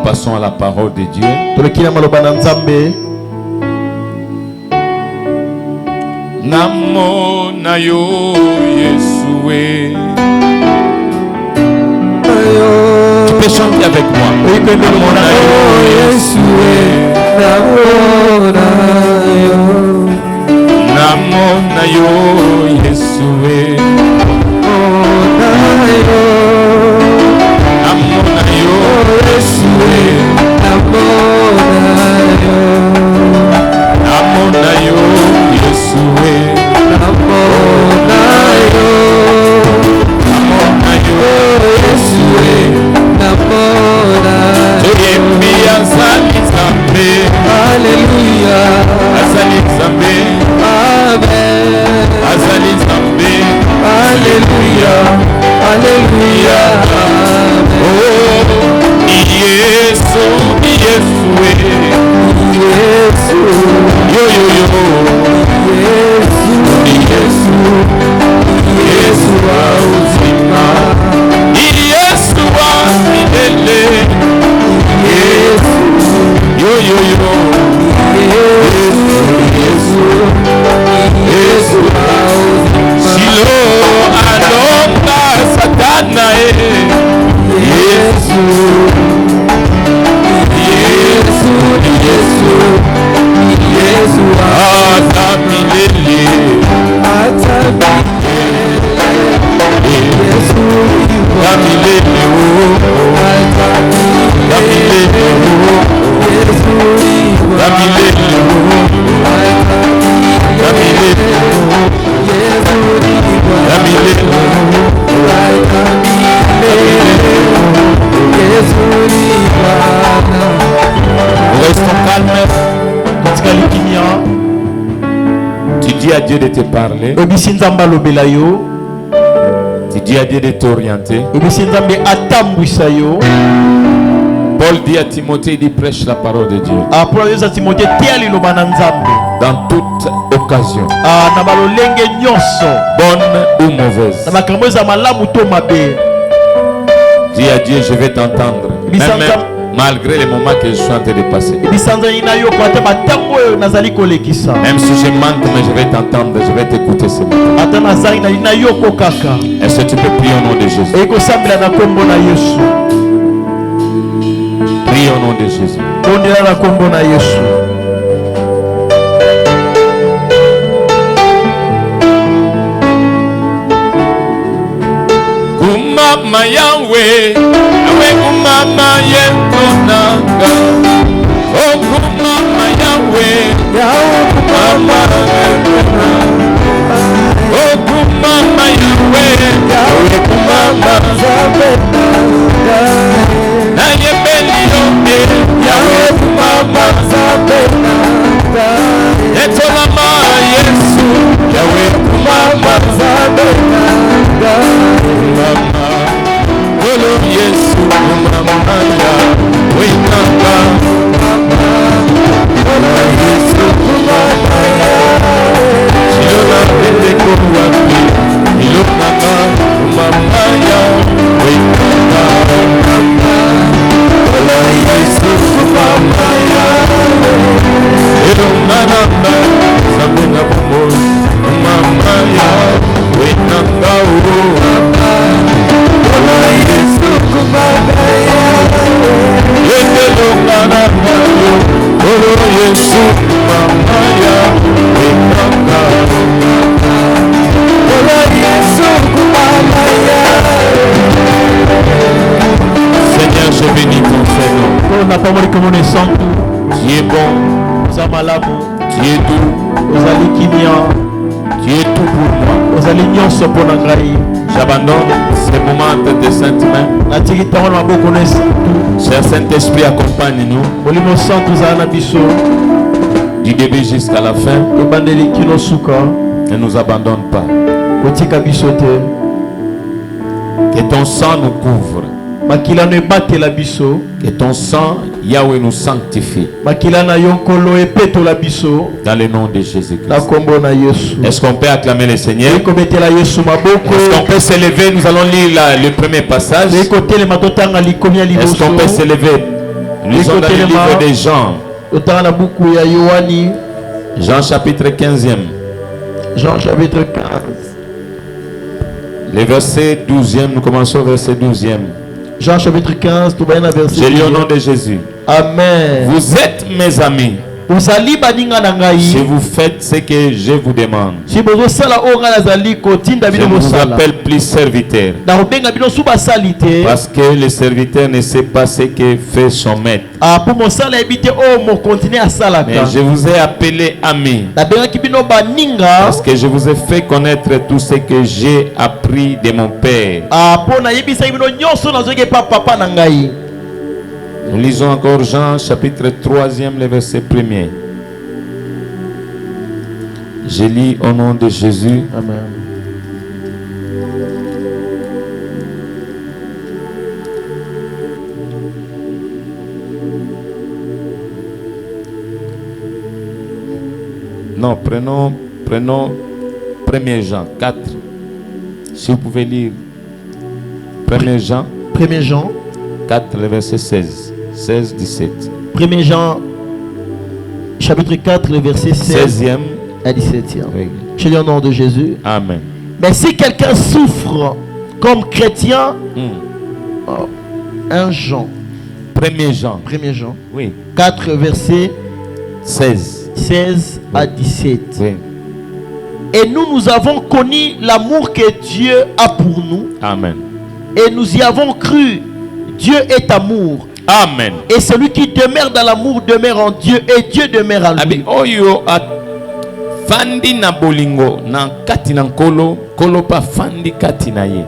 passons à la parole de Dieu. Namo na yo Yesoué. Tu peux chanter avec moi. Namo na yo Yesoué. Namo na yo Yesoué. Namo na yo Yesoué. Namo na yo Yesoué. Namo na yo Yesoué. Toyembi azali Nzambe. Alléluia. Azali Nzambe. Amen. Azali Nzambe. Alléluia. Alléluia. Oh, Yesu, Yesoué. Yesu. Yo yo yo. Yesu, Yesu. Yesu wa uzima. Yesu wa milele. Yesu. Yo yo yo. Yesu, Yesu. Yesu wa uzima. Shilo alonga Satana Yesu. Yesu, Yesu. Yesu atamilele. Atamilele. Yesu atamilele. Atamilele. Yesu atamilele. Atamilele. Yesu atamilele. Restons calmes. Tu dis à Dieu de te parler. Tu dis à Dieu de t'orienter. Paul dit à Timothée, il dit prêche la parole de Dieu. Dans toute occasion. Bonne ou mauvaise. Dis à Dieu, je vais t'entendre. Même malgré les moments que je suis en train de passer. Même si je manque, mais je vais t'entendre, je vais t'écouter ce matin. Est-ce que tu peux prier au nom de Jésus? Prie au nom de Jésus. Kumama Yahweh, Yahweh kumama yenkonanga. Oh kumama Yahweh, Yahweh kumama yenkonanga. Oh kumama Yahweh, Yahweh kumama zabenanga. Na yebeli yonde, Yahweh kumama zabenanga. Etolama Yesu, Yahweh kumama zabenanga. Mama, Olo Yesu, Mama ya, Winanga. Mama, Olo Yesu, Mama ya. Chilona pende kuwapi, Ilonanga, Mama ya, Winanga. Mama, Olo Yesu, Mama ya. Ilonanga, Sabuna Bomo, Mama ya, Winanga. Seigneur, je bénis ton Seigneur. Tu es bon, tu es doux, tu es tout pour moi. J'abandonne ces moments entre tes saintes mains. Cher Saint-Esprit, accompagne-nous du début jusqu'à la fin. Ne nous abandonne pas. Que ton sang nous couvre. Que ton sang, Yahweh, nous sanctifie. Dans le nom de Jésus-Christ. Est-ce qu'on peut acclamer le Seigneur? Est-ce qu'on peut s'élever? Nous allons lire le premier passage. Est-ce qu'on peut s'élever Lisons dans le livre des Jean. Jean chapitre 15e. Jean chapitre 15. Le verset 12e, nous commençons au verset 12e. Jean chapitre 15, tout va verset. J'ai lu au nom de Jésus. Amen. Vous êtes mes amis si vous faites ce que je vous demande. Je ne vous appelle plus serviteur, parce que le serviteur ne sait pas ce que fait son maître. Mais je vous ai appelé ami, parce que je vous ai fait connaître tout ce que j'ai appris de mon Père. Nous lisons encore Jean chapitre 3e, le verset 1er. Je lis au nom de Jésus. Amen. Non, prenons 1er Jean 4. Si vous pouvez lire 1er Jean 4, le verset 16, 17. 1er Jean, chapitre 4, le verset 16e à 17e. Oui. Je lis au nom de Jésus. Amen. Mais si quelqu'un souffre comme chrétien, 1 Jean. 1er Jean. 1er Jean. Oui. 4, verset 16 à 17. Oui. Et nous avons connu l'amour que Dieu a pour nous. Amen. Et nous y avons cru. Dieu est amour. Amen. Et celui qui demeure dans l'amour demeure en Dieu et Dieu demeure en lui. Oyo fandi na bolingo na kati na kolo pa fandi kati na ye.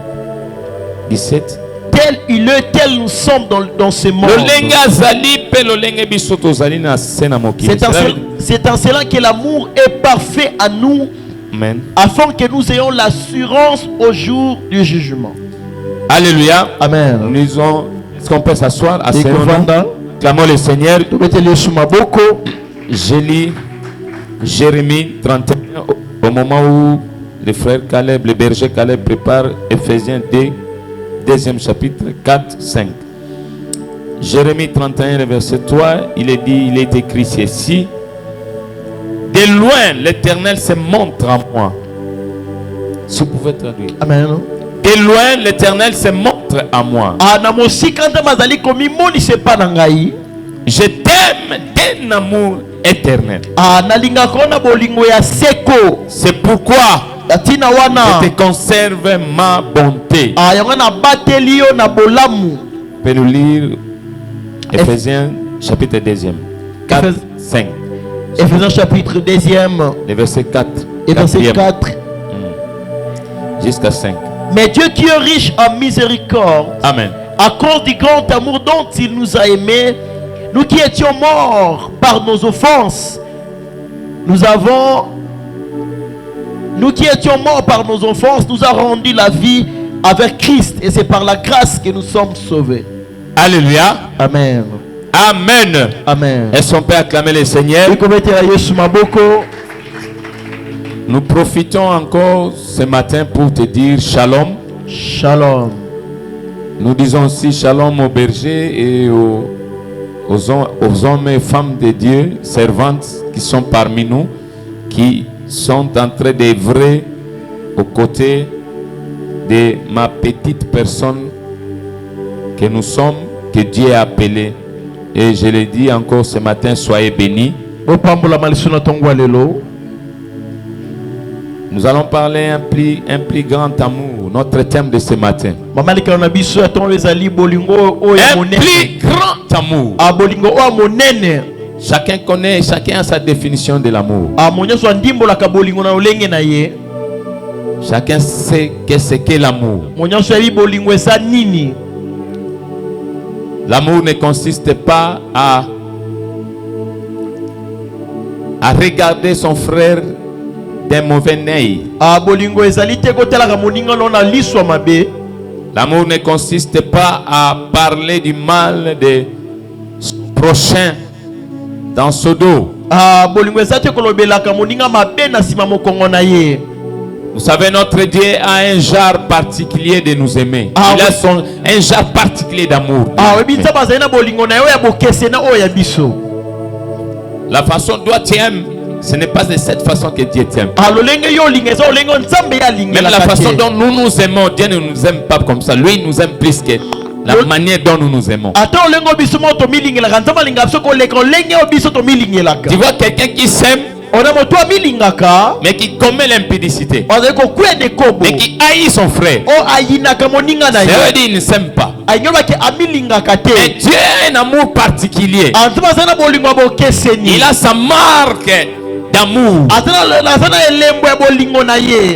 17. Tel il est, tel nous sommes dans ce monde. C'est en cela que l'amour est parfait à nous. Amen. Afin que nous ayons l'assurance au jour du jugement. Alléluia. Amen. Nous lisons. Est-ce qu'on peut s'asseoir? Clamons le Seigneur. Je lis Jérémie 31 au moment où le frère Caleb, le berger Caleb prépare Ephésiens 2, deuxième chapitre 4, 5. Jérémie 31, le verset 3, il est écrit ceci. De loin, l'Éternel se montre à moi. Si vous pouvez traduire. Amen. De loin, l'Éternel se montre à moi. Je t'aime d'un amour éternel. C'est pourquoi je te conserve ma bonté. On peut nous lire Ephésiens chapitre 2, 4, 5. Ephésiens chapitre 2, le verset 4. Et verset 4. Jusqu'à 5. Mais Dieu qui est riche en miséricorde, Amen, à cause du grand amour dont il nous a aimés, nous qui étions morts par nos offenses, nous a rendu la vie avec Christ, et c'est par la grâce que nous sommes sauvés. Alléluia. Amen. Amen. Amen. Est-ce qu'on peut acclamer le Seigneur? Nous profitons encore ce matin pour te dire shalom. Shalom. Nous disons aussi shalom aux bergers et aux hommes et femmes de Dieu, servantes qui sont parmi nous, qui sont en train d'œuvrer aux côtés de ma petite personne que nous sommes, que Dieu a appelée. Et je le dis encore ce matin, soyez bénis. Nous allons parler un plus grand amour, notre thème de ce matin. Un plus grand amour. Chacun connaît, chacun a sa définition de l'amour. Chacun sait qu'est-ce qu'est l'amour. L'amour ne consiste pas à regarder son frère d'un mauvais œil. L'amour ne consiste pas à parler du mal de son prochain dans son dos. Vous savez, notre Dieu a un genre particulier de nous aimer. Ah, Il a oui. un genre particulier d'amour. La façon dont tu aimes, ce n'est pas de cette façon que Dieu t'aime. Même la façon dont nous nous aimons, Dieu ne nous aime pas comme ça. Lui, il nous aime plus que la manière dont nous nous aimons. Tu vois quelqu'un qui s'aime, mais qui commet l'impudicité, mais qui haït son frère. Ça veut dire qu'il ne s'aime pas. Mais Dieu a un amour particulier. Il a sa marque d'amour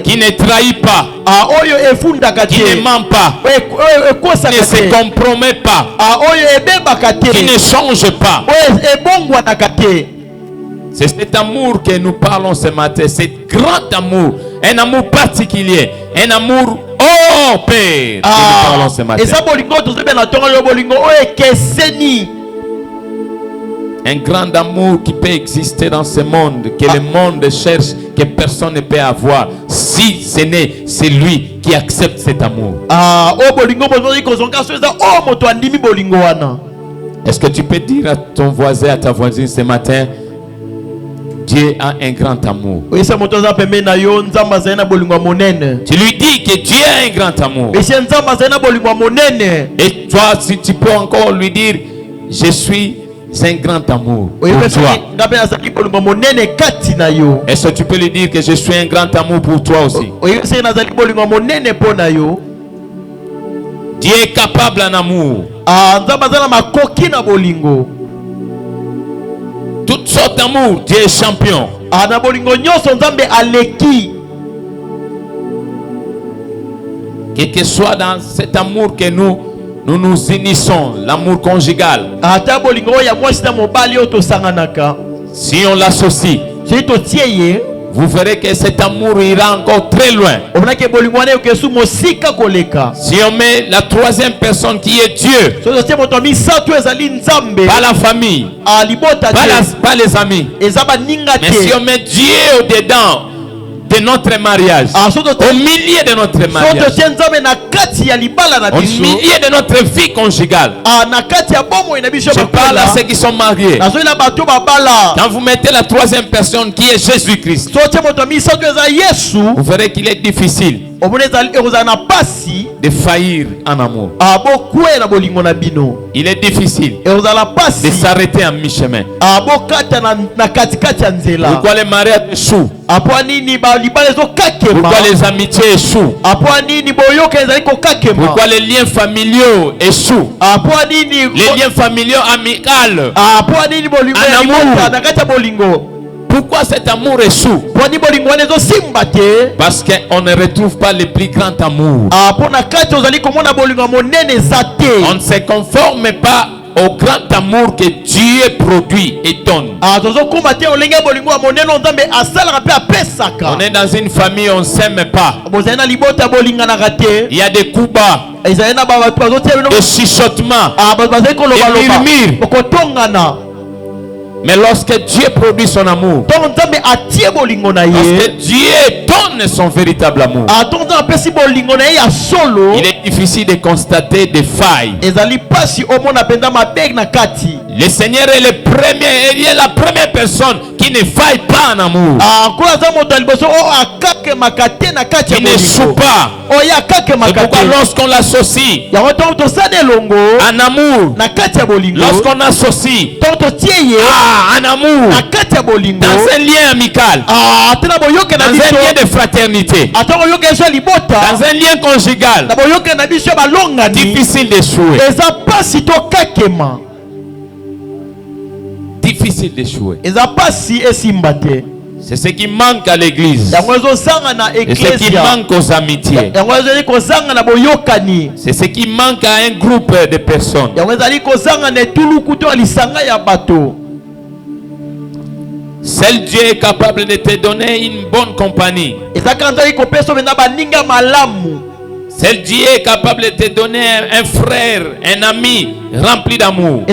qui ne trahit pas, qui ne ment pas, qui ne se compromet pas, qui ne change pas. C'est cet amour que nous parlons ce matin, cet grand amour, un amour particulier, un amour oh Père que nous parlons ce matin. Un grand amour qui peut exister dans ce monde, que le monde cherche, que personne ne peut avoir, si ce n'est celui qui accepte cet amour. Est-ce que tu peux dire à ton voisin, à ta voisine ce matin, Dieu a un grand amour? Tu lui dis que Dieu a un grand amour. Et toi, si tu peux encore lui dire, je suis un grand amour pour toi. Est-ce que tu peux lui dire que je suis un grand amour pour toi aussi? Dieu est capable en amour. Toutes sortes d'amour, Dieu est champion. Quel que soit dans cet amour que nous nous unissons, l'amour conjugal, si on l'associe, vous verrez que cet amour ira encore très loin. Si on met la troisième personne qui est Dieu, pas la famille, pas les amis, mais si on met Dieu au-dedans de notre mariage, au milieu de notre mariage, au milieu de notre vie conjugale, je parle à ceux qui sont mariés. Quand vous mettez la troisième personne qui est Jésus-Christ, vous verrez qu'il est difficile de faillir en amour. Il est difficile de s'arrêter en mi-chemin. Pourquoi les mariages échouent? Pourquoi les amitiés échouent? Pourquoi les liens familiaux échouent? Les liens familiaux amicaux en amour. Pourquoi cet amour échoue? Parce qu'on ne retrouve pas le plus grand amour. On ne se conforme pas au grand amour que Dieu produit et donne. On est dans une famille, on ne s'aime pas. Il y a des coups bas, des chuchotements, des murmures. Mais lorsque Dieu produit son amour, lorsque Dieu donne son véritable amour, il est difficile de constater des failles. Le Seigneur est le premier, il est la première personne qui ne faille pas en amour, qui ne choue pas. C'est pourquoi lorsqu'on l'associe en amour, lorsqu'on associe en amour, dans un lien amical, dans un lien de fraternité, dans un lien conjugal, difficile d'échouer. Difficile d'échouer. C'est ce qui manque à l'église. C'est ce qui manque aux amitiés. C'est ce qui manque à un groupe de personnes. Seul Dieu est capable de te donner une bonne compagnie. Seul Dieu est capable de te donner un frère, un ami rempli d'amour.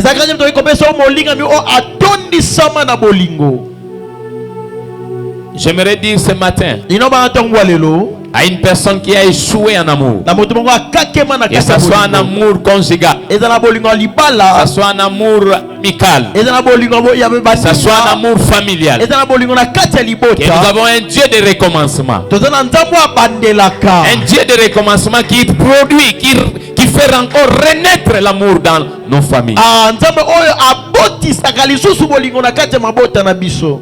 J'aimerais dire ce matin Inoba tongwa lelo. à une personne qui a échoué en amour, Na moto mongo akakema na que ce soit un amour conjugal, ezana bolingo que libala. ce soit un amour amical, Ezana bolingo ya que ce soit un amour familial, ezana bolingo na kati ya que libota. nous avons un Dieu de recommencement. Tozana nzambo abandelaka. Un Dieu de recommencement qui produit, qui fait encore renaître l'amour dans nos familles. Nzambo oyo abotisaka lisusu bolingo na kati ya mabota na biso.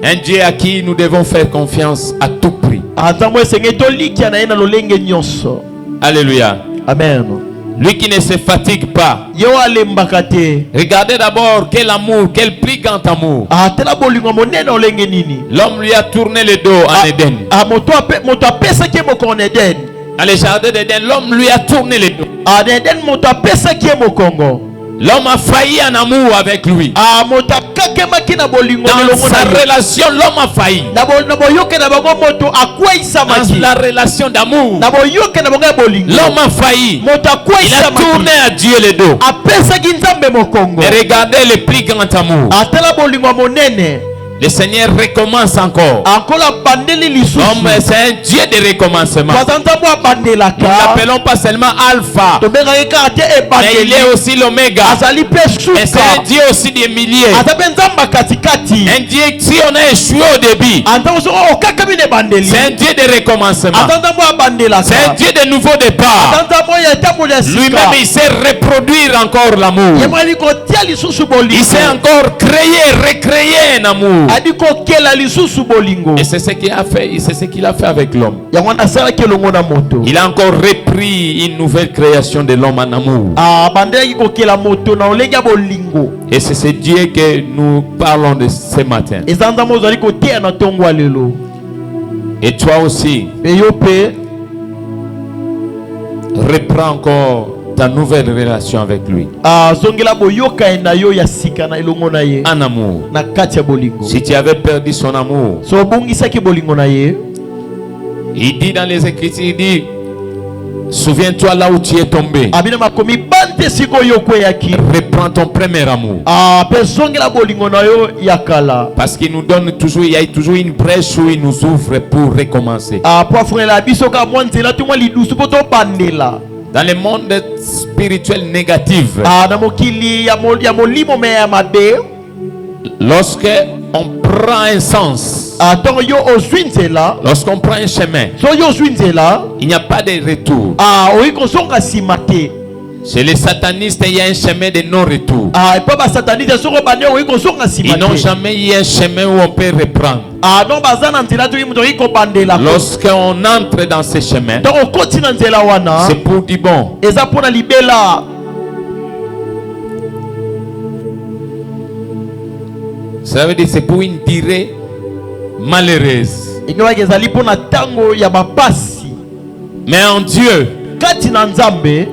Un Dieu à qui nous devons faire confiance à tout prix. Nzambo esenge tolikia na ye na lolenge nyonso. Alléluia. Amen. Lui qui ne se fatigue pas. Yo alembaka te. Regardez d'abord quel amour, quel plus grand amour. Tela bolingo monene olenge nini. L'homme lui a tourné le dos en Éden. Moto apesaki ye moko en Eden. Dans le jardin d'Éden, l'homme lui a tourné le dos. Eden moto apesaki ye mokongo. L'homme a failli en amour avec lui. Moto akakemaki na bolingo Dans sa relation, l'homme a failli. na boyoke na bango moto akweisamaki. Dans la relation d'amour, Na boyoke na bango ya bolingo. l'homme a failli. Moto Il a akweisamaki. tourné à Dieu le dos. Apesaki nzambe mokongo. Et regardez le plus grand amour. Atala bolingo monene. Le Seigneur recommence encore. Akola bandeli lisusu. L'homme, c'est un Dieu de recommencement. Bazanzambo abandelaka. Nous l'appelons pas seulement Alpha, Tobengaki kaka te mais il ebandeli. est aussi l'Oméga. Azali pe Et c'est un suka. Dieu aussi des milliers. Aza pe nzamba katikati. Un Dieu, si on a échoué au début, Anzambo so okakami ne bandeli. c'est un Dieu de recommencement. Azanzambo abandelaka. C'est un Dieu de nouveau départ. Azanzambo ya tambo ya sika. Lui-même, il sait reproduire encore l'amour. Yemali kotia lisusu Il bolingo. sait encore créer, recréer un amour. Adi kokela lisusu bolingo. Et c'est ce qu'il a fait. C'est ce qu'il a fait avec l'homme. Yango nasalaki elongo na moto. Il a encore repris une nouvelle création de l'homme en amour. Abandelaki kokela moto na olenge ya bolingo. Et c'est ce Dieu que nous parlons de ce matin. Eza nzambo ozali kotia na ntongo ya lelo. Et toi aussi, Pe yo pe reprends encore ta nouvelle relation avec lui. zongela boyoka na yo ya sika na elongo na ye. En amour. Na kati ya bolingo. Si tu avais perdu son amour, So obungisaki bolingo na ye. il dit dans les Écritures, il dit, souviens-toi là où tu es tombé. Abina makomi bante siko yo kweyaki. Reprends ton premier amour. Pe zongela bolingo na yo ya kala. Parce qu'il nous donne toujours, il y a toujours une brèche où il nous ouvre pour recommencer. Po afungela biso ka mwa nzela to mwa lidusu po to bandela. Dans le monde spirituel négatif, Na mokili ya molimo me ya mabe. lorsque on prend un sens, Tongo yo ozwi nzela. lorsqu'on prend un chemin, So yo ozwi nzela. il n'y a pas de retour. Oyi kozonga nsima te. Chez les satanistes, il y a un chemin de non-retour. Epo basataniste soko bande oyi kozonga nsima Ils n'ont te. jamais eu un chemin où on peut reprendre. Non baza na nzela toyi moto oyi kobandela. Lorsqu'on entre dans ce chemin, Donc okoti na nzela wana. c'est pour dire bon, Eza pona libela. ça veut dire c'est pour une durée malheureuse. Ingewaki ezali pona tango ya bapasi. Mais en Dieu, Kati na nzambe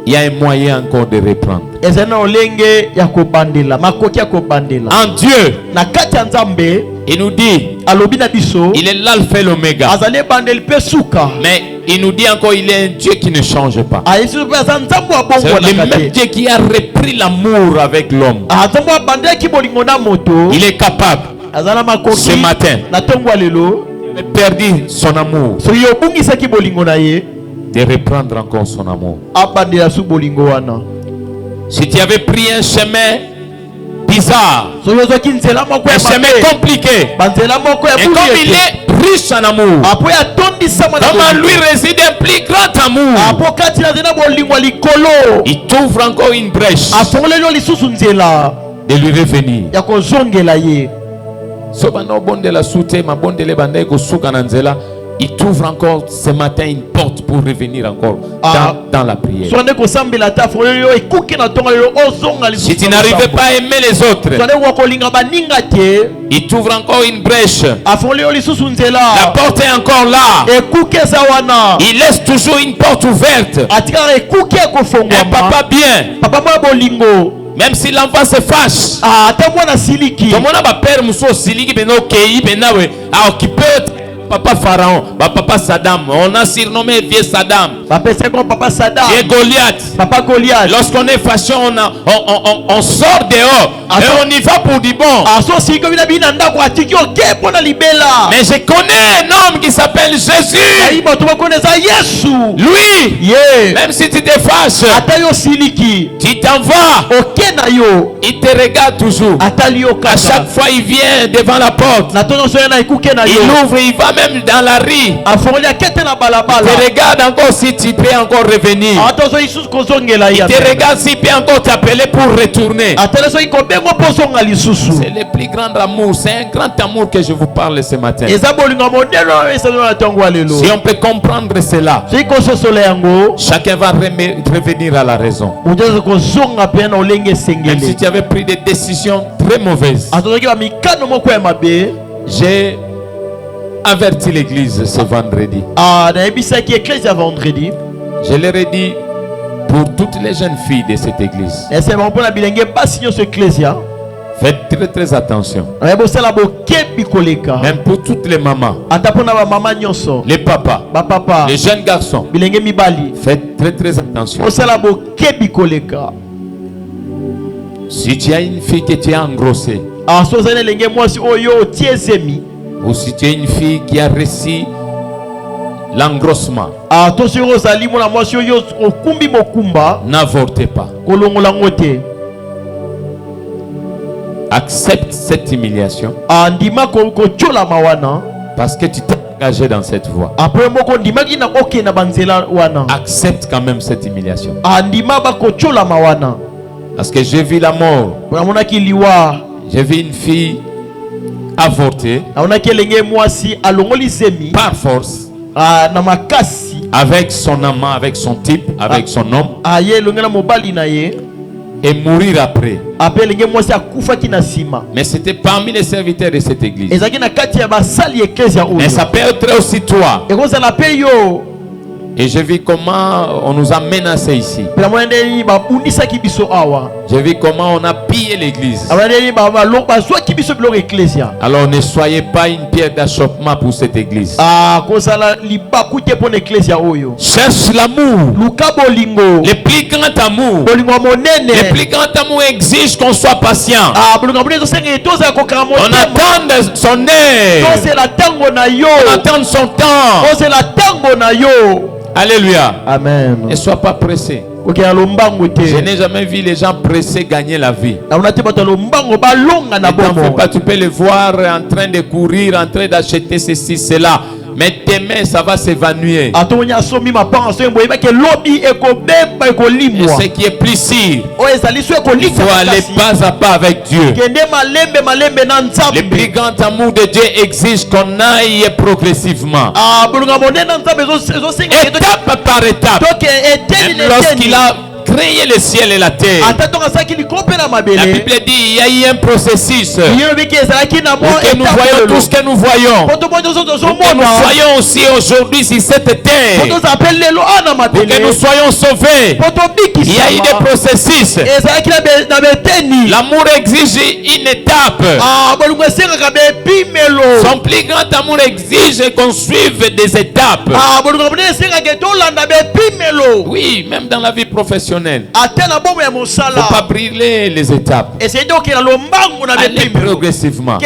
il y a un moyen encore de reprendre. ezali na olenge ya kobandela, makoki ya kobandela. En Dieu, Na kati ya nzambe il nous dit, alobi na biso il est l'alpha et l'oméga. azali ebandeli pe suka. Mais il nous dit encore, il est un Dieu qui ne change pas. Yesu pe aza nzambe wa C'est bongo le na même kati. Dieu qui a repris l'amour avec l'homme. Nzambe abandelaki bolingo na moto. Il est capable, Azala makoki ce matin, na tongo ya lelo. de perdre son amour, Soki obungisaki bolingo na ye, de reprendre encore son amour. abandela su bolingo wana. Si tu avais pris un chemin bizarre, Soki ozwaki nzela moko ya un chemin mabe, compliqué, banzela moko ya et comme il buyeke. est riche en amour, Apo ya tondisama na comme en lui bolingo. réside un plus grand amour, Apo kati na nzela bolingo ya likolo. il t'ouvre encore une brèche Afongoleli yo lisusu nzela de lui revenir. ya kozongela ye. So banda obondela sute mabondele banda ekosuka na nzela, il t'ouvre encore ce matin une porte pour revenir encore dans la prière. Soki nde kosambela te afongoleli yo ekuke na tongo lelo ozonga lisusu. Si tu n'arrivais pas à aimer les autres, Soki nde kokolinga baninga te, il t'ouvre encore une brèche. afongoleli yo lisusu La nzela. porte est encore là. Ekuke eza wana. Il laisse toujours une porte ouverte. Atikaka ekuke Un ekofongwama. papa bien, Papa mwa bolingo. même si l'enfant se fâche. Ata mwana siliki. Tomona ba père muso siliki beno kei benawe a occupé papa Pharaon, papa Saddam. On a surnommé vieux Saddam. Papa Saddam. Et Goliath. Papa Goliath. Lorsqu'on est fâché, on sort dehors et on y va pour du bon. Mais je connais un homme qui s'appelle Jésus. Lui, même si tu te fâches, tu t'en vas. Il te regarde toujours. À chaque fois, il vient devant la porte. Il ouvre, il va même dans la rue. Il te regarde encore si tu peux encore revenir. Il te regarde si tu peux encore t'appeler pour retourner. C'est le plus grand amour. C'est un grand amour que je vous parle ce matin. Si on peut comprendre cela, chacun va revenir à la raison. Même si tu avais pris des décisions très mauvaises, j'ai averti l'église ce vendredi. Je leur ai dit, pour toutes les jeunes filles de cette église, faites très très attention. Même pour toutes les mamans, les papas, les jeunes garçons, faites très très attention. Si tu as une fille que tu as engrossée, ou si tu as une fille qui a reçu l'engrossement, n'avortez pas. Accepte cette humiliation parce que tu t'es engagé dans cette voie. Accepte quand même cette humiliation parce que j'ai vu la mort. J'ai vu une fille avorter par force avec son amant, avec son type, avec son homme, et mourir après. Mais c'était parmi les serviteurs de cette église. Mais ça peut être aussi toi. Et j'ai vu comment on nous a menacés ici. J'ai vu comment on a pillé l'église. Alors ne soyez pas une pierre d'achoppement pour cette église. Cherche l'amour. Le plus grand amour. Le plus grand amour exige qu'on soit patient. On attend son heure. On attend son temps. Alléluia. Amen. Ne sois pas pressé. Je n'ai jamais vu les gens pressés gagner la vie. Ne t'en fais pas, tu peux les voir en train de courir, en train d'acheter ceci, cela. Mais demain, ça va s'évanouir. Et ce qui est plus sûr, il faut aller pas à pas avec Dieu. Le plus grand amour de Dieu exige qu'on aille progressivement. Étape par étape. Même lorsqu'il a créé le ciel et la terre, la Bible dit il y a eu un processus pour que nous voyons tout ce que nous voyons, pour que nous soyons aussi aujourd'hui sur cette terre, pour que nous soyons sauvés. Il y a eu des processus. L'amour exige une étape. Son plus grand amour exige qu'on suive des étapes. Oui, même dans la vie professionnelle. Il ne faut pas brûler les étapes. Allez progressivement.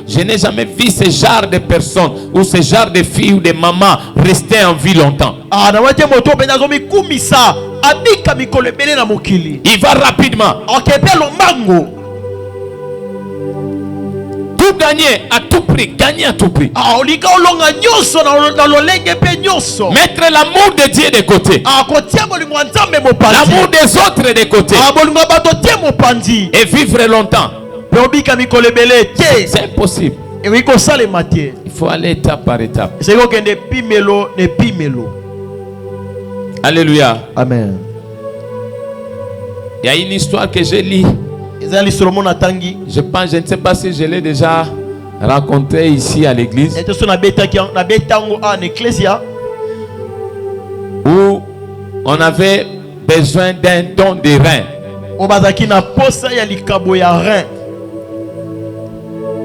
Je n'ai jamais vu ce genre de personnes ou ce genre de filles ou de mamans rester en vie longtemps. Il va rapidement. Tout gagner à tout prix, gagner à tout prix. Mettre l'amour de Dieu de côté, l'amour des autres de côté, et vivre longtemps. C'est impossible. Il faut aller étape par étape. Alléluia. Amen. Il y a une histoire que j'ai lue. Je pense, je ne sais pas si je l'ai déjà raconté ici à l'église, où on avait besoin d'un don de rein. Obazaki na posa ya likabo ya rein.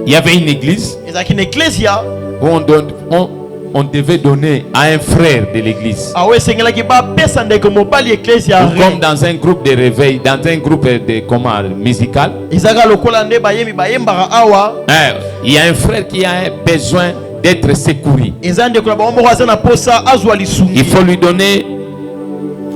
Il y avait une église Ezaki na ecclesia. où on devait donner à un frère de l'église. Awe sengelaki ba pesa ndeko mobali ecclesia Ou comme rein. dans un groupe de réveil, dans un groupe de musical. Ezaka lokola nde bayemi bayembaka awa. Il y a un frère qui a besoin d'être secouru. Eza ndeko na bango aza na posa azwa lisungi. Il faut lui donner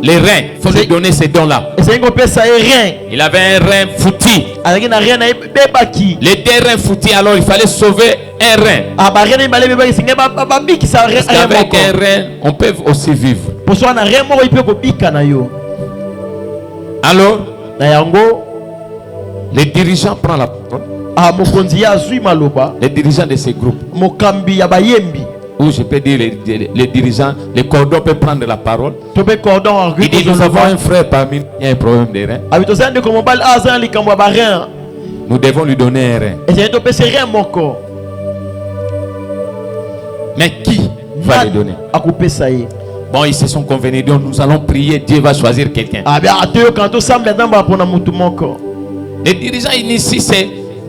les reins. Il faut lui donner ces dons-là. Esengo pesa e rein. Il avait un rein foutu. Azaki na rein na bebaki. Les deux reins foutus, alors il fallait sauver un rein. Ah ba rein ba bebaki singa ba biki sa rein. Parce qu'avec un rein, on peut aussi vivre. Poso na rein moko ipe ko bika na yo. Alors, Na yango les dirigeants prennent la parole. mokonzi ya azwi maloba. Les dirigeants de ces groupes. Mokambi ya bayembi. Ou je peux dire les dirigeants, les cordons peuvent prendre la parole. Tobe cordon Il dit, nous avons un frère parmi nous, il y a un problème de rein. Abitoza ndeko mobali aza likambo ba rein. Nous devons lui donner un rein. Eza to pesa rein moko. Mais qui va le donner? Akupesa ye. Bon, ils se sont convenus, donc nous allons prier, Dieu va choisir quelqu'un. Ah bien atoyo kanto samba ndamba pona mutu moko. Les dirigeants initient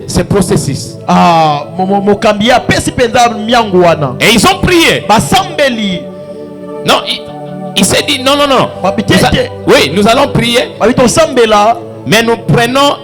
ces processus. Mokambi ya pesi penza miangu wana. Et ils ont prié. Basambeli. Non, il s'est dit non. Oui, nous allons prier. Abito sambela. Mais nous prenons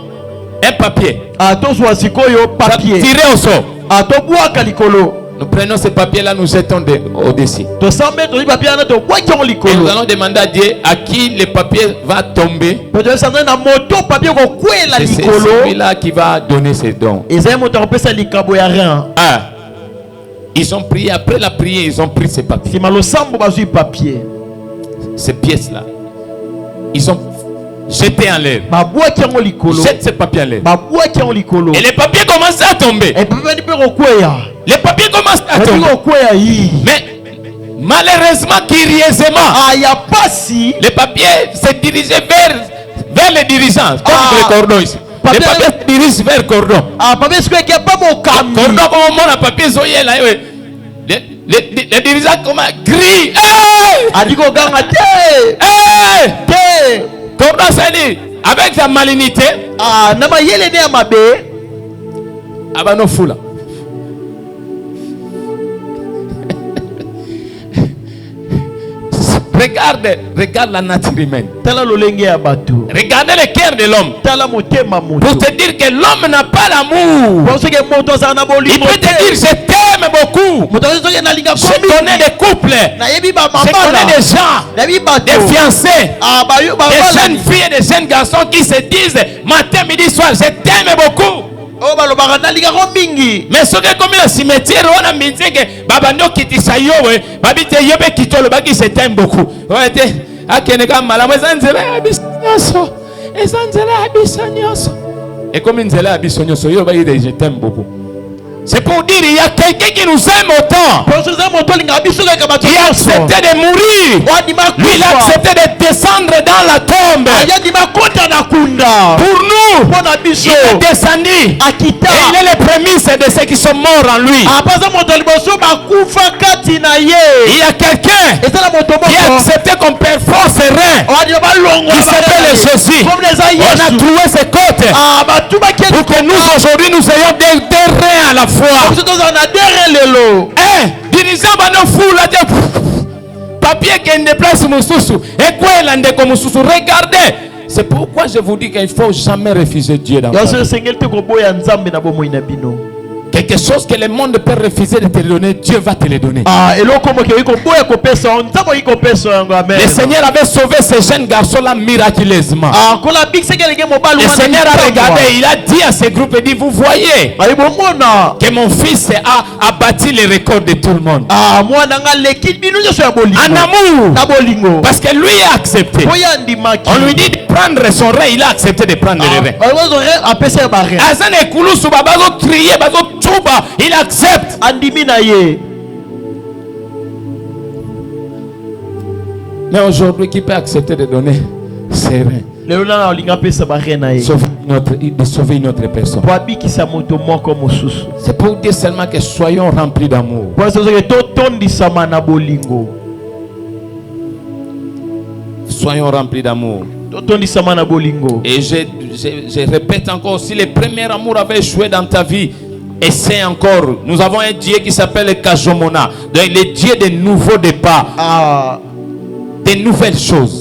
un papier. Atozwa sikoyo papier. Tiré au sort. Atobwaka likolo. Nous prenons ce papier-là, nous jetons au-dessus. To sambe to papier na to bwaki Et nous likolo. allons demander à Dieu à qui le papier va tomber. Peut-être ça na moto papier ko kwela C'est likolo. celui-là qui va donner ses dons. Eza moto kopesa likabo ya rein. Ils ont prié. Après la prière, ils ont pris ces papiers. Si malo sambo bazui papier. Ces pièces-là. Ils ont jeté en l'air. Babwaki yango likolo. Jette ces papiers en l'air. Babwaki yango likolo. Et les papiers commencent à tomber. Et papier pe ko kweya. Les papiers commencent à Papier tomber. ko kweya yi. Mais malheureusement, curieusement, Ya pasi. les papiers se dirigeaient vers les dirigeants. Comme les cordons ici. Les Papier- papiers se dirigent vers le cordon. Papier siko ke pa mokambi. Cordon, comme on a papier, zoyé là. Les dirigeants comment crient. Hey! Adiko ganga te. Hey! Te. Cordon, ça dit, avec sa malignité, Na mayele ne ya mabe. abano fula. Regarde la nature humaine. Tala lolenge ya bato. Regardez le cœur de l'homme. Tala motema moto. Pour te dire que l'homme n'a pas l'amour. Pour ce que moto za na Il bolingo. peut te dire je t'aime beaucoup. Moto zo na linga Je connais des couples. Na yebi ba Je mama. connais des gens, Na yebi bato. des fiancés, Bayo ba des jeunes filles et des jeunes garçons qui se disent matin, midi, soir, je t'aime beaucoup. Oh balobaka na linga ko mingi. Mais ce qui est comme le cimetière, on a mis que babando kitisa yowe, babite yobe kitolo baki se t'aime beaucoup. Ouais, akeneka malamu ezanzela abisonyoso. Ezanzela abisonyoso. Et comme une zela abisonyoso, yoba ide je t'aime beaucoup. C'est pour dire il y a quelqu'un qui nous aime autant. Pour ce za moto linga biso ka bato. Il a accepté de mourir. Lui, il a accepté de descendre dans la tombe. Aya di makota na kunda. Pour nous, Pona biso. il est descendu. Akita. Et il est le prémices de ceux qui sont morts en lui. Apaza moto liboso bakufa kati na ye. Il y a quelqu'un Eza la moto qui a moko. accepté qu'on perforce ses reins. Odi ba longo. Qui s'appelle Jésus. Comme les aïeux. On a trouvé ses côtes. Batu ba Pour que nous aujourd'hui nous ayons des reins à la fois. Dirigeant bano fou la papier qui ne place mususu. Et quoi il ande comme mususu. Regardez. C'est pourquoi je vous dis qu'il ne faut jamais refuser Dieu dans votre vie. Quelque chose que le monde peut refuser de te donner, Dieu va te le donner. Le Seigneur avait sauvé ces jeunes garçons-là miraculeusement. Le Seigneur a regardé, il a dit à ce groupe, il dit, vous voyez que mon fils a bâti les records de tout le monde. En amour. Parce que lui a accepté. On lui dit de prendre son rein, il a accepté de prendre le rein. Azane Koulousou, bazo crier, bazo tchouba, il accepte. Mais aujourd'hui, qui peut accepter de donner ses reins? De sauver une autre personne. C'est pour dire seulement que soyons remplis d'amour. Soyons remplis d'amour. totondisama na bolingo. Et je répète encore, si le premier amour avait échoué dans ta vie, essaie encore. Nous avons un Dieu qui s'appelle Kajomona, donc le Dieu des nouveaux départs, des nouvelles choses.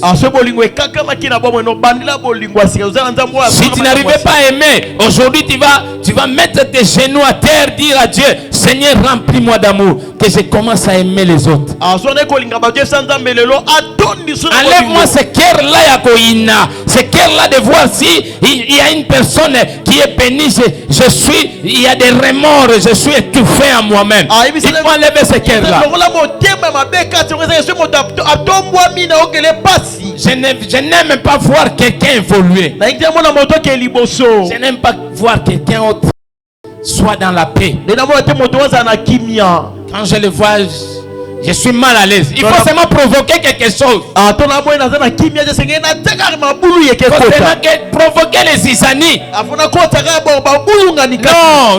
Si tu n'arrivais pas à aimer, aujourd'hui tu vas mettre tes genoux à terre, dire à Dieu, Seigneur, remplis-moi d'amour, que je commence à aimer les autres. Enlève-moi ce cœur-là, Yakoïna, ce cœur-là de voir si il y a une personne qui est bénie, il y a des remords, je suis étouffé en moi-même. Il faut enlever ce cœur-là. Je n'aime pas voir quelqu'un évoluer. Je n'aime pas voir quelqu'un autre soit dans la paix. Quand je le vois, je suis mal à l'aise. Il faut seulement provoquer quelque chose. Il faut seulement provoquer les Isani. Non,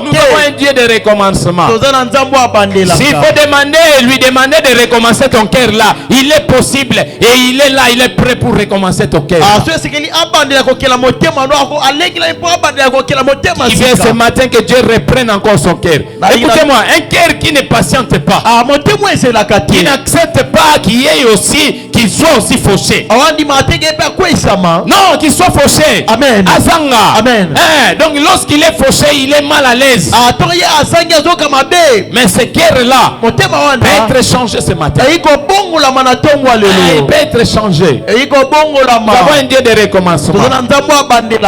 nous avons un Dieu de recommencement. S'il faut lui demander de recommencer ton cœur là, il est possible et il est là, il est prêt pour recommencer ton cœur. Il vient ce matin que Dieu reprenne encore son cœur. Écoutez-moi, un cœur qui ne patiente pas, qui n'accepte pas qu'il y ait aussi, qu'il soit aussi fauché. Non, qu'il soit fauché. Amen. Azanga. Amen. Donc lorsqu'il est fauché, il est mal à l'aise. Mais ce cœur-là peut être changé ce matin. Il peut être changé. Nous avons un Dieu de recommencement.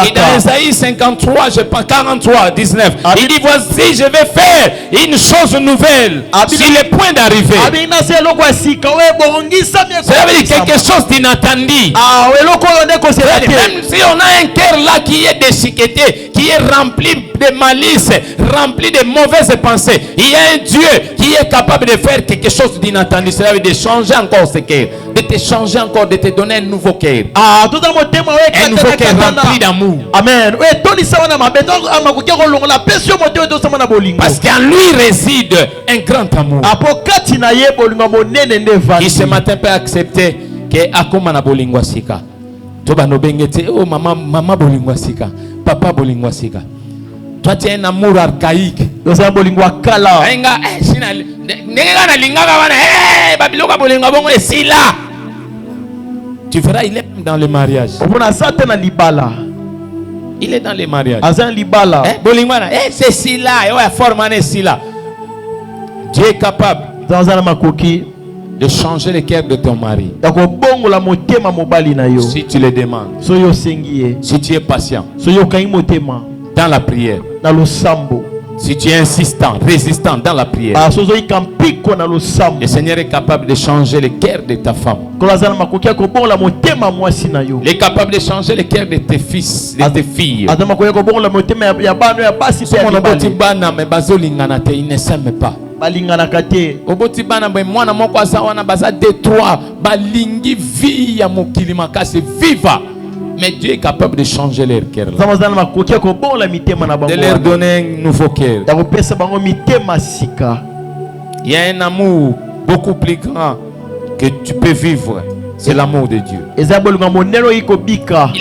Et dans Isaïe 53, je pense 43, 19, il dit, voici, je vais faire une chose nouvelle sur le point d'arriver. Ça veut dire quelque chose d'inattendu. Même si on a un cœur là qui est déchiqueté, qui est rempli de malice, rempli de mauvaises pensées, il y a un Dieu qui est capable de faire quelque chose d'inattendu. Cela veut dire de changer encore ce cœur, de te changer encore, de te donner un nouveau cœur. Un nouveau cœur rempli d'amour. Amen. Parce qu'en lui réside un grand amour. Qui ce matin peut accepter que akomana bolingwa sika. Toba no bengete, oh maman bolingwa sika, papa bolingwa sika. Toi tu as un amour archaïque. Enga sina nenga na lingaka wana babiloka bolingwa bongo esila. Tu verras, il est dans le mariage. Il est dans le mariage. Bolingwa na c'est sila, ouais formane sila. Dieu est capable de changer le cœur de ton mari. Si tu le demandes. Si tu es patient. Dans la prière. Si tu es insistant, résistant dans la prière. Le Seigneur est capable de changer le cœur de ta femme. Il est capable de changer le cœur de tes fils, de tes filles. Ils ne s'aiment pas. Oboti bana mwana moko azawana baza détroit balingi vie ya mokili makasi viva, mais Dieu est capable de changer leur cœur, de leur donner un nouveau cœur. Il y a un amour beaucoup plus grand que tu peux vivre. C'est l'amour de Dieu. Il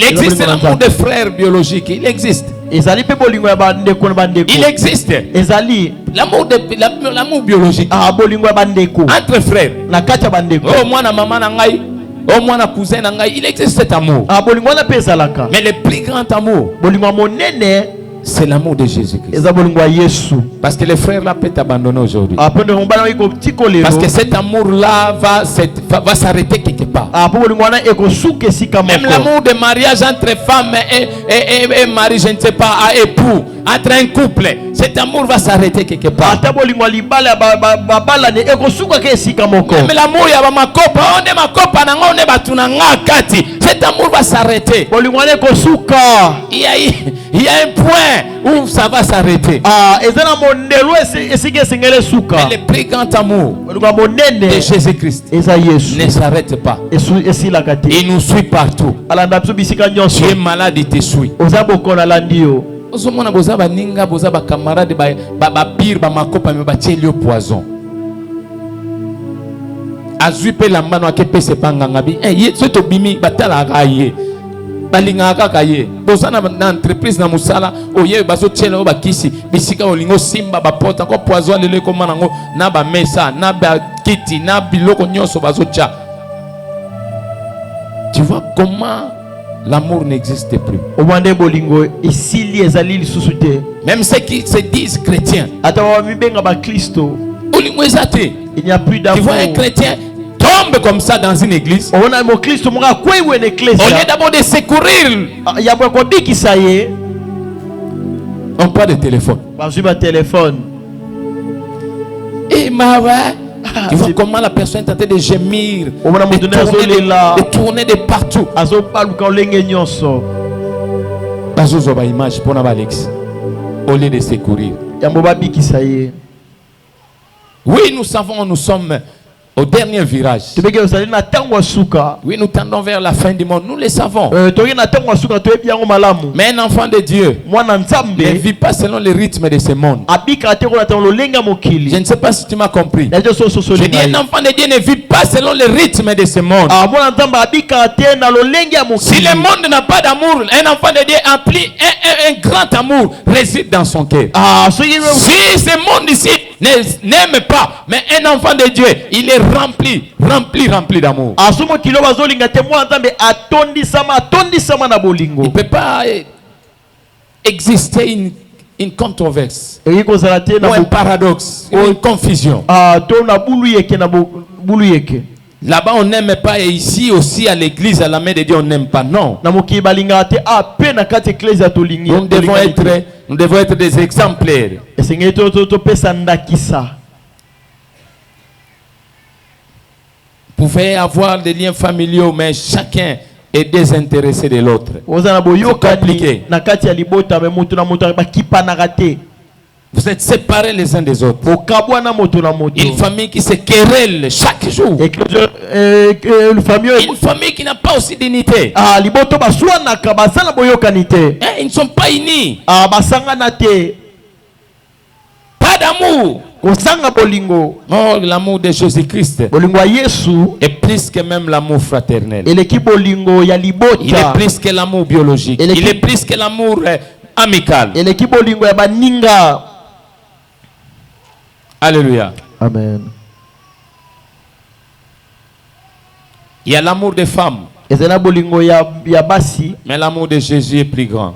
existe l'amour des frères biologiques. Il existe. Il existe l'amour biologique entre frères. Oh moi na maman na ngai, oh moi na cousin na ngai, il existe cet amour. Mais le plus grand amour, c'est l'amour de Jésus-Christ. Parce que les frères là peuvent t'abandonner aujourd'hui. Parce que cet amour-là va s'arrêter quelque part. Même l'amour de mariage entre femme et mari, je ne sais pas, à époux, entre un couple, cet amour va s'arrêter quelque part. Même l'amour, cet amour va s'arrêter. Il y a un point où ça va s'arrêter. Mais le plus grand amour de Jésus-Christ ne s'arrête pas. Il nous suit partout. Tu es malade, il te suit. azupe la mano akepe se pangangabi ye soto bimi batala kaye balinga kaka ye bozana na entreprise na musala oye bazo tshela ba kisi bisika olingo simba ba porta ko poison lele ko manango na ba mesa na ba kiti na biloko nyoso bazo tcha. Tu vois comment l'amour n'existe plus. Même ceux qui se disent chrétiens. Il n'y a plus d'amour. Tu vois un chrétien tombe comme ça dans une église. Au lieu d'abord de secourir, on parle de téléphone. Et tu vois comment la personne est en train de gémir, de tourner de partout. Image pour Alex, au lieu de secourir. Oui, nous savons, nous sommes au dernier virage. Oui, nous tendons vers la fin du monde. Nous le savons. Mais un enfant de Dieu ne vit pas selon le rythme de ce monde. Je ne sais pas si tu m'as compris. Je dis un enfant de Dieu ne vit pas selon le rythme de ce monde. Si le monde n'a pas d'amour, un enfant de Dieu empli un grand amour réside dans son cœur. Si ce monde ici n'aime pas, mais un enfant de Dieu, il est rempli d'amour. Il ne peut pas exister une controverse, ou un paradoxe, ou une confusion. Là-bas on n'aime pas, et ici aussi à l'église, à la main de Dieu on n'aime pas. Non. Nous devons être des exemplaires. Vous pouvez avoir des liens familiaux, mais chacun est désintéressé de l'autre. C'est compliqué. Vous êtes séparés les uns des autres. Une famille qui se querelle chaque jour. Une famille qui n'a pas aussi dignité. Ils ne sont pas unis. Pas d'amour. Oh, l'amour de Jésus-Christ est plus que même l'amour fraternel. Il est plus que l'amour biologique. Il est plus que l'amour amical. Alléluia. Amen. Il y a l'amour des femmes. Mais l'amour de Jésus est plus grand.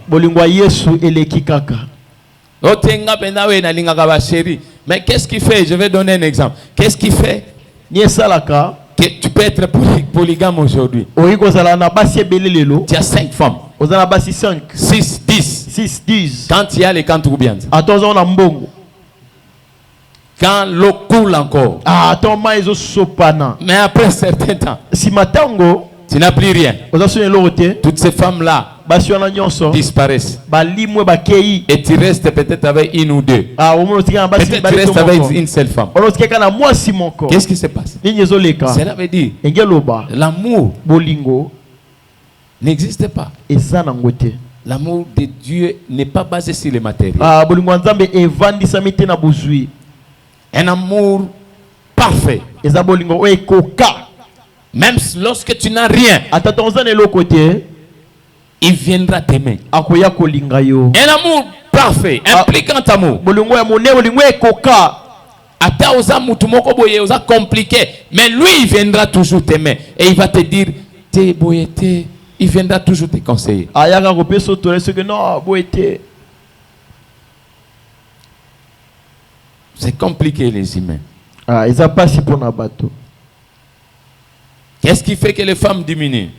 Mais qu'est-ce qui fait? Je vais donner un exemple. Qu'est-ce qui fait que tu peux être polygame aujourd'hui? Tu as 5 femmes. 6, 10. Quand il y a les combien? Quand l'eau coule encore. Mais après un certain temps, tu n'as plus rien. Toutes ces femmes-là disparaissent. Et tu restes peut-être avec une ou deux. Peut-être tu restes avec une seule femme. Qu'est-ce qui se passe? Cela veut dire l'amour n'existe pas. L'amour de Dieu n'est pas basé sur les matériels. Un amour parfait. Même lorsque tu n'as rien, il viendra t'aimer. Un amour parfait, impliquant amour. Compliqué, mais lui il viendra toujours t'aimer et il va te dire t'es boyété, il viendra toujours te conseiller. C'est compliqué les humains. Qu'est-ce qui fait que les femmes diminuent?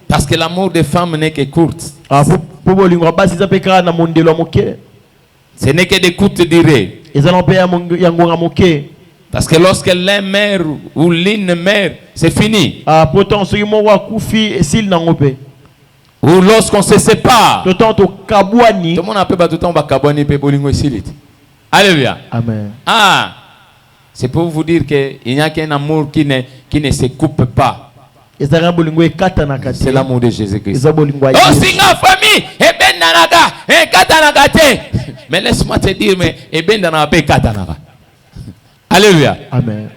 Parce que l'amour des femmes n'est que courte. Ce n'est que des courtes durées. Parce que lorsque l'un meurt ou l'une meurt, c'est fini. Ou lorsqu'on se sépare, tout le monde appelle tout le temps Kabouani pe bolingo ici. Alléluia. Amen. Ah, c'est pour vous dire qu'il n'y a qu'un amour qui ne se coupe pas. C'est l'amour de Jésus-Christ. Oh, c'est ma famille. Mais laisse-moi te dire, mais Alléluia. Amen.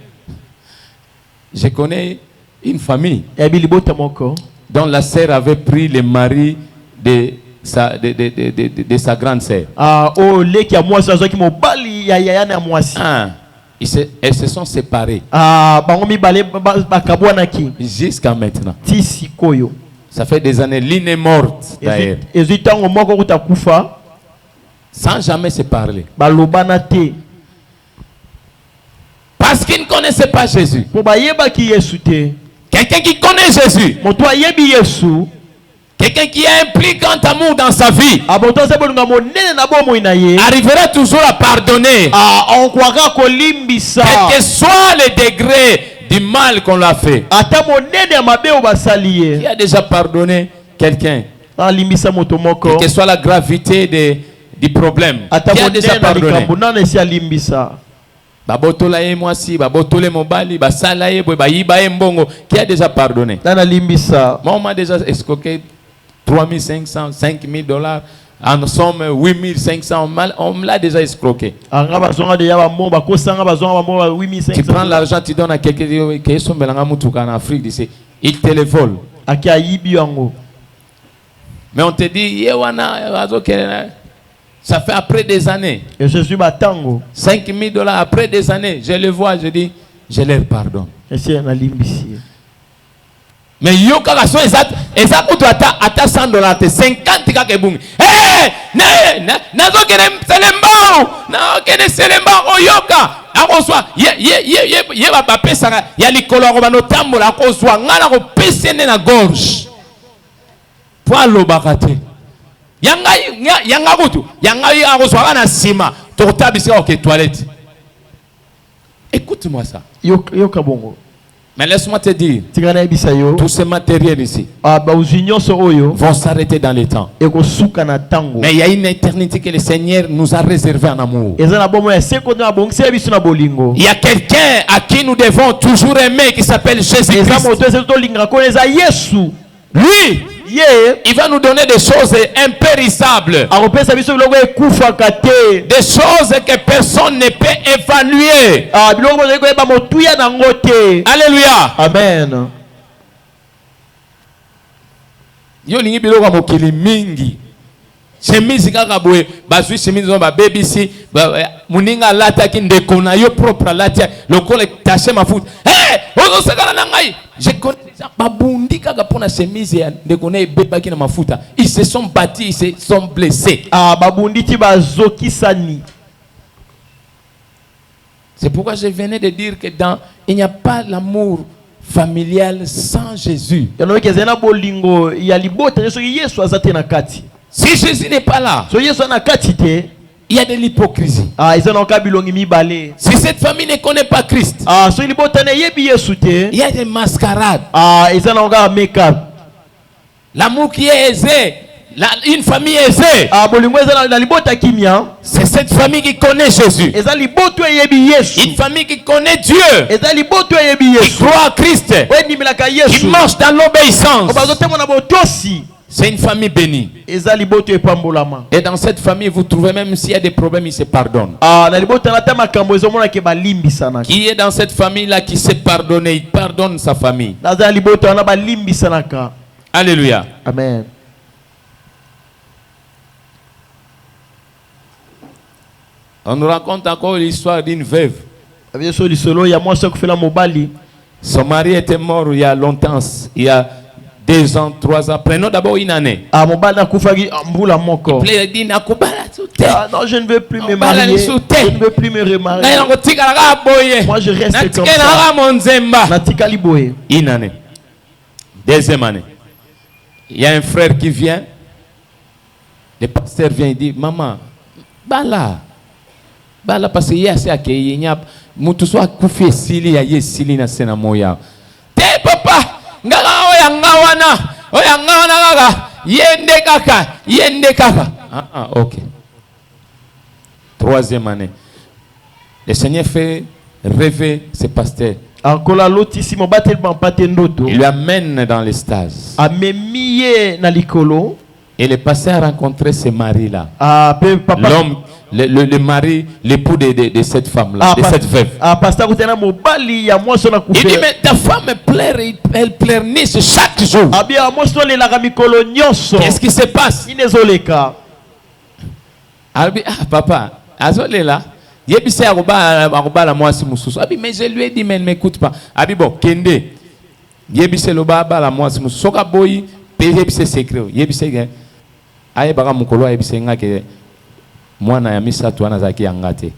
Je connais une famille yabi libota moko dont la sœur avait pris le mari de sa grande sœur. oh leki ya mwasi azoki mobali ya yayana ya mwasi. Elles se sont séparées. Bango mibale bakabwanaki Jusqu'à maintenant. ti sikoyo. Ça fait des années. L'une est morte d'ailleurs. Ezui tango moko kuta kufa sans jamais se parler. balobana te Parce qu'ils ne connaissaient pas Jésus. po bayebaki Yesu te. Quelqu'un qui connaît Jésus. Moto ayebi Yesu. Quelqu'un qui a un plus grand amour dans sa vie arrivera toujours à pardonner. Quel que soit le degré du mal qu'on l'a fait. Qui a déjà pardonné quelqu'un? Quelle que soit la gravité du problème. Qui a déjà pardonné? Babotola ye mwasi, babotole mobali, basala ye boy, bayiba ye mbongo. Qui a déjà pardonné? Moi, on m'a déjà escroqué 3500, $5000. En somme, 8500. On me l'a déjà escroqué. Tu prends l'argent, tu donnes à quelqu'un qui est en Afrique, il te le vole. Mais on te dit, ça fait après des années. $5000 après des années. Je le vois, je dis, je leur pardonne. Mais yo kaka so eza kutu ata $100 te 50 kaka ebungi. Nazo kene selemba na kene selemba oyoka akoswa ye ba pesa ya likolo ko bano tambola akoswa ngala ko pesene na gorge. Pour lo bakate. Yanga kutu yanga akoswa na sima to tabisa OK toilette. Écoute-moi ça. Yoka bongo. Mais laisse-moi te dire, tous ces matériels ici vont s'arrêter dans le temps. Mais il y a une éternité que le Seigneur nous a réservée en amour. Il y a quelqu'un à qui nous devons toujours aimer qui s'appelle Jésus-Christ. Lui, il va nous donner des choses impérissables. Des choses que personne ne peut évaluer. Alléluia. Amen. Yo lingi biloko mokili mingi. Chemise kaka boye, bazui chemise no ba baby si, muninga lata ki ndeko na yo propre lata, lokole taché mafuta. Ozo sekana na ngai. Je connais déjà babundi kaka pona chemise ya ndeko na ebeba ki na mafuta. Ils se sont battus, ils se sont blessés. Babundi ti bazoki sani. C'est pourquoi je venais de dire que il n'y a pas l'amour familial sans Jésus. Si Jésus n'est pas là, il y a de l'hypocrisie. Si cette famille ne connaît pas Christ, il y a des mascarades. L'amour qui est aisé, une famille aisée, c'est cette famille qui connaît Jésus. Une famille qui connaît Dieu, qui croit à Christ, qui marche dans l'obéissance. C'est une famille bénie. Et dans cette famille, vous trouvez même s'il y a des problèmes, ils se pardonnent. Qui est dans cette famille-là qui s'est pardonné, il pardonne sa famille. Alléluia. Amen. On nous raconte encore l'histoire d'une veuve. Son mari était mort il y a longtemps, il y a 2 ans, 3 ans. Prenons d'abord une année. Non, je ne veux plus me marier. Je ne veux plus me remarier. Moi, je reste comme ça. Une année. 2e année. Il y a un frère qui vient. Le pasteur vient et dit, maman, bala parce que hier c'est accueilli nya mutu so akufi esili ya yesili na sena moya te papa ngaka oya ngawana kaka yende kaka OK. 3e année, le Seigneur fait rêver ce pasteur. Il lui amène dans l'estage. Et le pasteur a rencontré ce mari là. le mari, l'époux de cette femme-là, de cette veuve. Il dit, mais ta femme elle pleurniche chaque jour. Qu'est-ce qui se passe? Ah, papa, azolela. Yebise aroba la moi si mususu. Abi, mais je lui ai dit, mais elle m'écoute pas. Abi, bon, kende. Yebise loba la moi si mususu. Soka boy, yebise secret. Yebise gen. Aye baka mukolo yebise nga ke moi na yamisa to na zaki angate.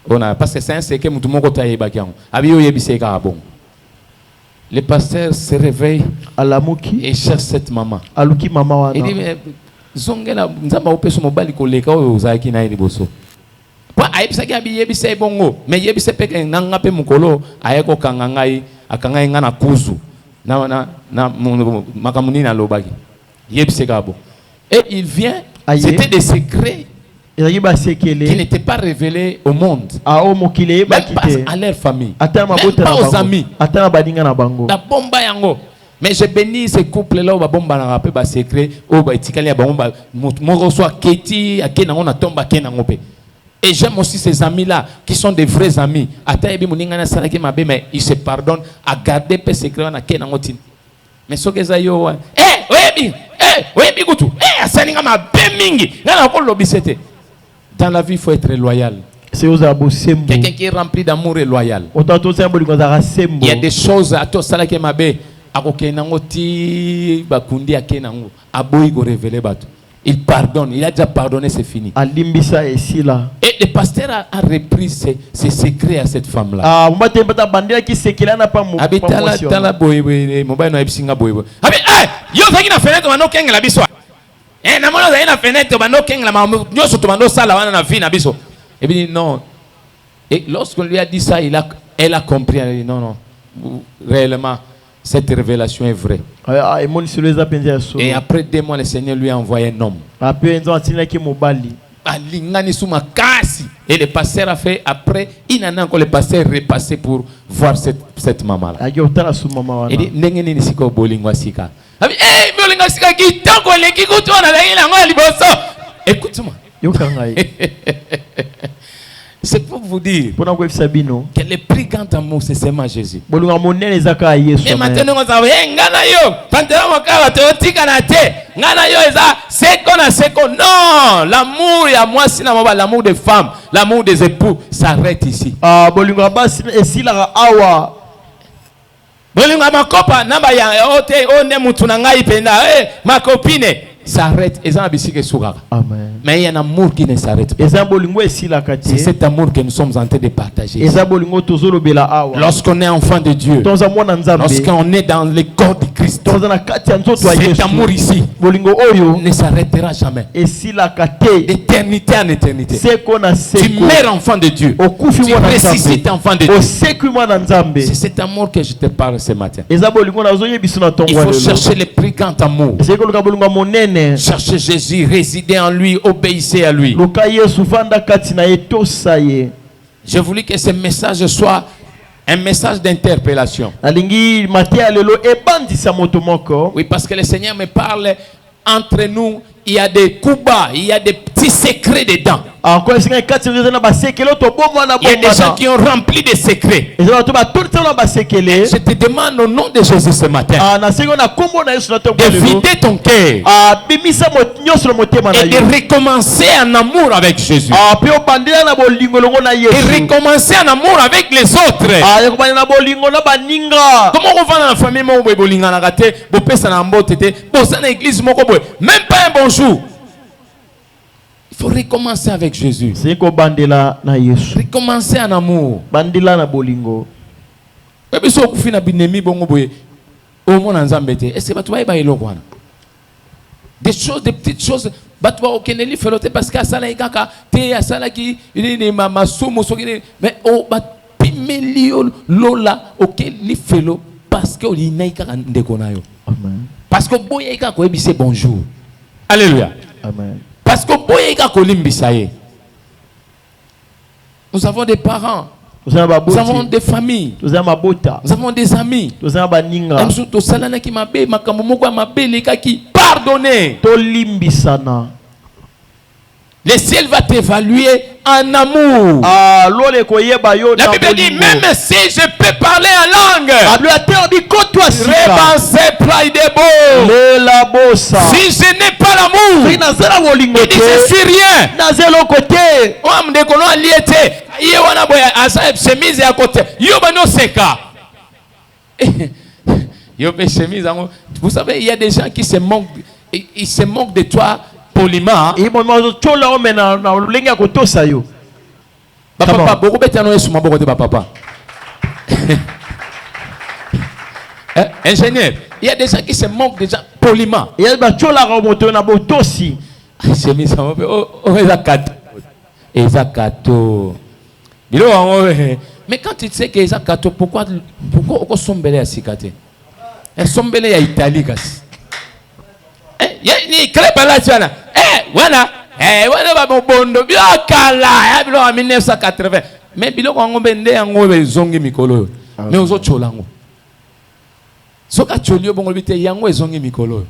Ona parce que c'est un secret mutu moko ta yebaki yango. Abi yo yebise ka bon. Le pasteur se réveille et cherche cette maman. Aluki mama wana. Il dit mais zongela nzamba opeso mobali koleka oyo zaki na iliboso. Pa ayebisaki abi yebise bongo, mais yebise pe nanga pe mukolo ayeko kangangai akangai ngana kuzu. Na makamuni na lobaki. Yebise ka bon. Et il vient, c'était des secrets qui n'étaient pas révélés au monde, même pas à leur famille, même pas aux amis. La bomba yango. Mais je bénis ces couples-là où la bomba n'a pas de secret, où la etikali a bomba, mon reçoit keti, a kenango na tomba kenango pe. Et j'aime aussi ces amis-là qui sont des vrais amis. Atayebi muningana saraki mabe, mais ils se pardonnent à garder pe secret na kenango tin. Mais ce que ça yo, oui, dans la vie, il faut être loyal. Quelqu'un qui est rempli d'amour est loyal. Il y a des choses à toi, ça qui m'a bé. Il pardonne, il a déjà pardonné, c'est fini. Et le pasteur a repris ses secrets à cette femme-là. Et puis non. Et lorsqu'on lui a dit ça, elle a compris. Elle a dit non, réellement, cette révélation est vraie. Et après 2 mois, le Seigneur lui a envoyé un homme. Et le pasteur a fait, après, il en a encore le pasteur repassé pour voir cette maman-là. Il dit, écoute-moi. C'est pour vous dire que le plus grand amour, c'est seulement Jésus. Et maintenant, on non, l'amour, il y a moi, l'amour des femmes, l'amour des époux s'arrête ici. Ma copine s'arrête. Amen. Mais il y a un amour qui ne s'arrête pas. C'est cet amour que nous sommes en train de partager. Lorsqu'on est enfant de Dieu, lorsqu'on est dans le corps de Christ, cet amour ici ne s'arrêtera jamais. D'éternité en éternité. Tu meurs enfant de Dieu. Tu ressuscites enfant de Dieu. C'est cet amour que je te parle ce matin. Il faut chercher le plus grand amour. Cherchez Jésus, résidez en lui, obéissez à lui. Je voulais que ce message soit un message d'interpellation. Oui, parce que le Seigneur me parle, entre nous, il y a des coups bas, il y a des petits secrets dedans. Il y a des gens qui ont rempli des secrets. Je te demande au nom de Jésus ce matin de vider ton cœur et de recommencer en amour avec Jésus. Et recommencer en amour avec les autres. Comment on va dans la famille, même pas un bonjour. Il faut recommencer avec Jésus. Recommencer en amour. Des choses, des petites choses. Mais parce que bonjour. Alléluia. Amen. Parce que nous avons des parents, nous avons des familles, nous avons des amis. Pardonnez. Le ciel va t'évaluer en amour. La Bible dit, même si je peux parler en langue, si je n'ai pas l'amour, il dit, je suis rien. Vous savez, il y a des gens qui se moquent, ils se moquent de toi poliment. Ingénieur, il y a des gens qui se moquent des gens poliment. Mais quand tu sais que Ezakato, pourquoi on sombele à Sikate? Elle sombele à Italie. Il crée pas là, tu vois. Voilà. Voilà, bon bondo. Bien kala. Bilo en 1980. Mais bilo quand on bende en zongi mikolo. Mais aux autres cholango. Soka cholio bon obite yango zongi mikolo.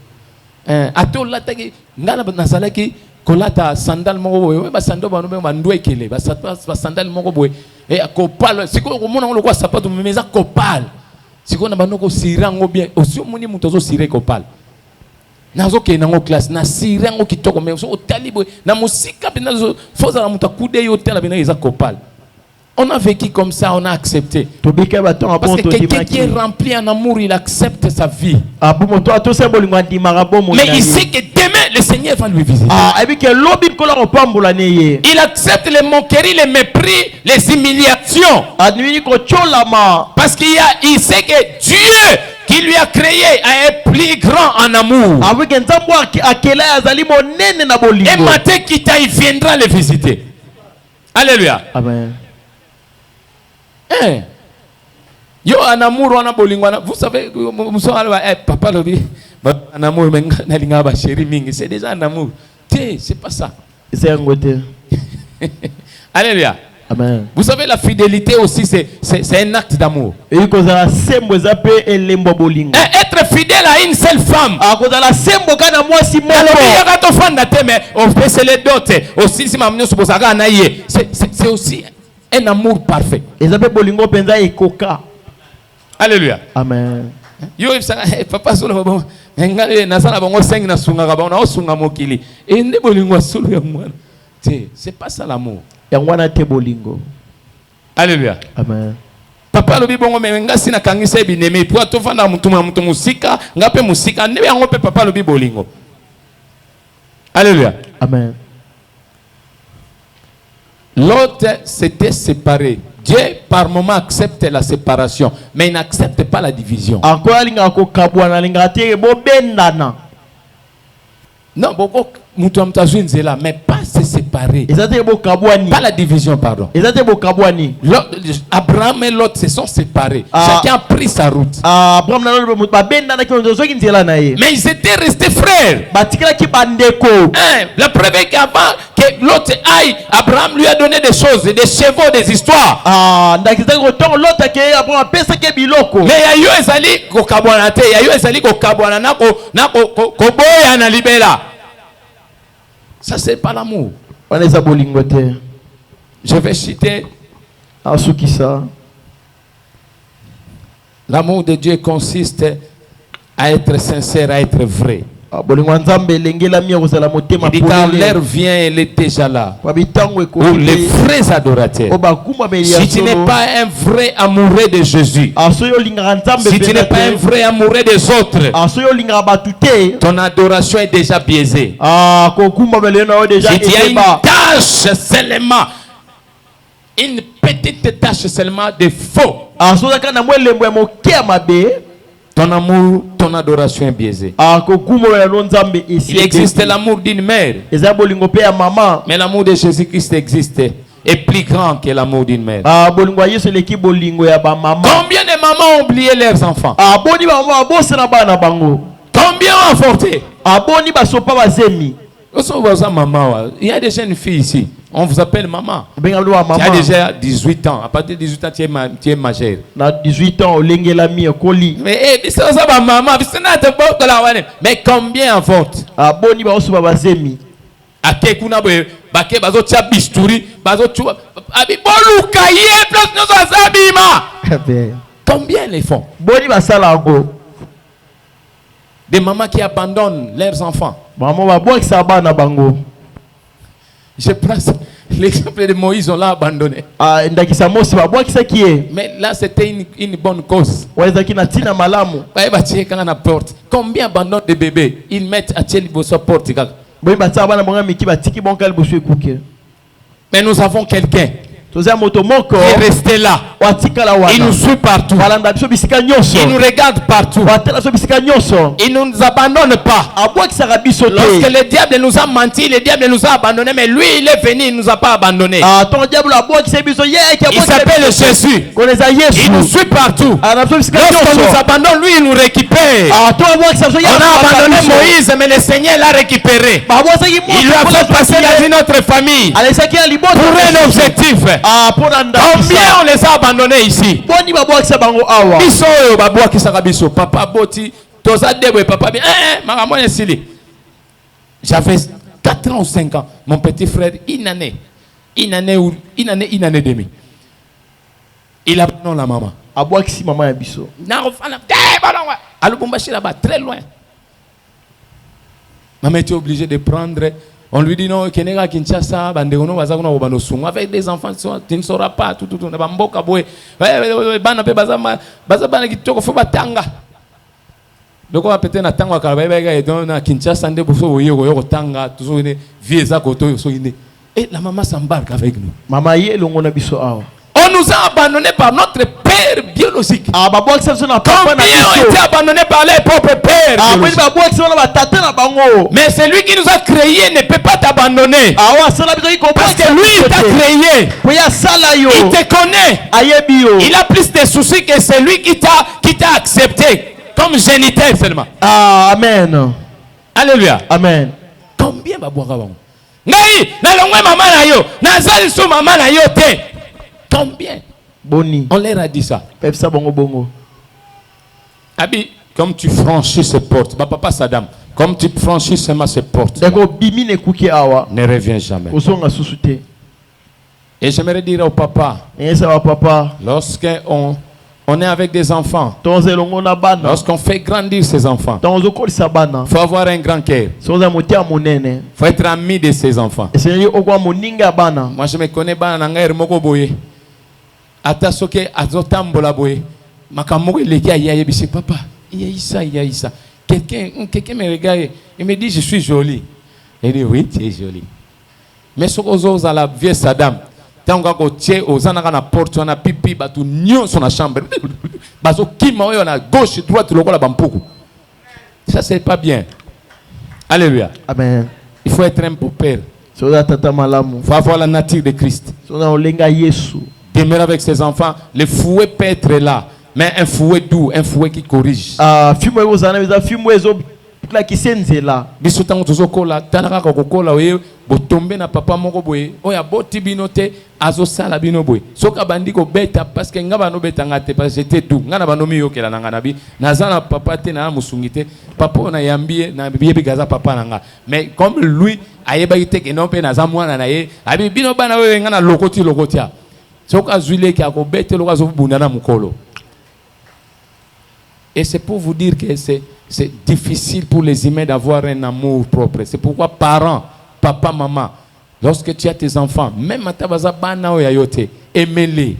Atola taki ngana nasala ki kolata sandal moko boye ba sandal ba no ba ndwe kele ba sandal moko boye e kopal siko ko mona ngo kwa sapato meza kopal siko na banoko sirango bien aussi moni muto zo sire kopal nazo ke nango classe na sirango kitoko mais so otali boye na musika bina zo foza na muta kude yo tela bina eza kopal. On a vécu comme ça, on a accepté. Parce que quelqu'un qui est rempli en amour, il accepte sa vie. Mais il sait que demain, le Seigneur va lui visiter. Il accepte les moqueries, les mépris, les humiliations. Parce qu'il sait que Dieu qui lui a créé est plus grand en amour. Et matin qui il viendra le visiter. Alléluia. Amen. Yo en amour on a bolingwana. Vous savez papa lobi en amour nalinga ba chéri mingi, c'est déjà un amour. C'est pas ça. C'est un côté. Alléluia. Amen. Vous savez la fidélité aussi c'est un acte d'amour. Être fidèle à une seule femme. C'est aussi un amour parfait. Alléluia. Amen. Yo papa solo bon ngale nasala bongo sengi na sunga ka bona osunga mokili ende bolingo solo ya mwana. C'est pas ça l'amour. Yangwana te bolingo. Alléluia. Amen. Papa lobi bongo me ngasi na kangisa bineme po to fanda mutu musika ngape musika ne yango pe papa lobi bolingo. Alléluia. Amen. L'autre s'était séparé. Dieu par moment accepte la séparation, mais il n'accepte pas la division. Non, mais pas se séparer. Pas la division, pardon. Abraham et Lot se sont séparés. Chacun a pris sa route. Mais ils étaient restés frères. La preuve est qu'avant que Lot aille, Abraham lui a donné des choses, des chevaux, des histoires. Mais il y a eu un sali kokabwana te, il y a eu un sali kokabwana na koboya na libela. Ça c'est pas l'amour. Je vais citer. L'amour de Dieu consiste à être sincère, à être vrai. Il dit quand l'heure vient, elle est déjà là. Ou les vrais adorateurs. Si tu n'es pas un vrai amoureux de Jésus, si tu n'es pas un vrai amoureux des autres, ton adoration est déjà biaisée. Si tu as une tâche seulement, une petite tâche seulement de faux, ton amour, ton adoration est biaisée. Il existe l'amour d'une mère, mais l'amour de Jésus-Christ existe, est plus grand que l'amour d'une mère. Combien de mamans ont oublié leurs enfants? Combien ont avorté? Il y a des jeunes filles ici. On vous appelle maman. Tu as déjà 18 ans. À partir de 18 ans, tu es majeur. 18 ans, mais combien avortent? ake kuna boye bake bazo tia bisturi bazo chuba abi boluka ye plus nous azabima. Combien les font? Boni basala go. Des mamans qui abandonnent leurs enfants. Maman va boire ça bana bango. Je prends l'exemple de Moïse, on l'a abandonné. Ah, ndakisa Mose va boire ça qui est. Mais là c'était une bonne cause. Weza kina tina malamu. Ba ba tie kana na porte. Combien abandonnent des bébés? Ils mettent à tirer bosso porte kaka. Boni batsa bana bonga miki batiki bonkal bosso ekuke. Mais nous avons quelqu'un qui est resté là. Il nous suit partout. Il nous regarde partout. Il ne nous abandonne pas. Lorsque le diable nous a menti, le diable nous a abandonné, mais lui il est venu, il ne nous a pas abandonné. Il s'appelle Jésus. Il nous suit partout. Lorsqu'on nous abandonne, lui il nous récupère. On a abandonné Moïse, mais le Seigneur l'a récupéré. Il lui a fait passer dans une autre famille pour un objectif. Combien on les a abandonnés ici? Papa boti papa bien j'avais 4 ans ou 5 ans. Mon petit frère, une année et demie. Il abandonne la maman. Très loin. Maman était obligée de prendre. On lui dit non, Kenega Kinshasa, avec des enfants, tu ne sauras pas tout. Donc on va peut-être attendre à Kinshasa, et la maman s'embarque avec nous. On nous a abandonnés par notre père biologique. Combien ont été abandonnés par les propres pères? Mais celui qui nous a créés ne peut pas t'abandonner. Parce que lui il t'a créé. Il te connaît. Il a plus de soucis que celui qui t'a accepté comme géniteur seulement. Amen. Alléluia. Amen. Combien va boire avant? Ngai, na longwe mama na yo, na zali sou mama na yo te. Combien? Boni. On leur a dit ça. Pepsa bongo bongo. Abi, comme tu franchis ces portes, papa Saddam, comme tu franchis seulement ces portes, ne reviens jamais. Et j'aimerais dire au papa, lorsque on est avec des enfants, lorsqu'on fait grandir ces enfants, il faut avoir un grand cœur. Il faut être ami de ces enfants. Moi je me connais pas. Atasoke azotambola boye makamoko leki ayaye bisi papa il y a ça quelqu'un me regarde et me dit je suis jolie. Il dit oui tu es jolie, mais ce que à la vieille Saddam tant qu'on tient aux anaka na porte on a pipi batu nyon sur la chambre bazo kima on a gauche droite le la bampuku, ça c'est pas bien. Alléluia. Amen. Il faut être un beau père. Il faut avoir la nature de Christ. Demeurer avec ses enfants, le fouet peut être là, mais un fouet doux, un fouet qui corrige. Bisotango tozokola tanaka kokola oye botombe na papa moko boye oya boti binote azo sala bino boye soka bandiko beta parce que ngaba no beta ngate parce que j'étais doux ngana banomi yokela nanga nabi nazana papa te na musungite papa na yambie na biyebi gaza papa nanga, mais comme lui ayeba ite ke non pe na zamwana na ye abi bino bana we ngana lokotia soka zuile ki akobete lokazo bundana mukolo. Et c'est pour vous dire que c'est difficile pour les humains d'avoir un amour propre. C'est pourquoi parents, papa, maman, lorsque tu as tes enfants, même à Tabaza Bana ou Yayote, aimez-les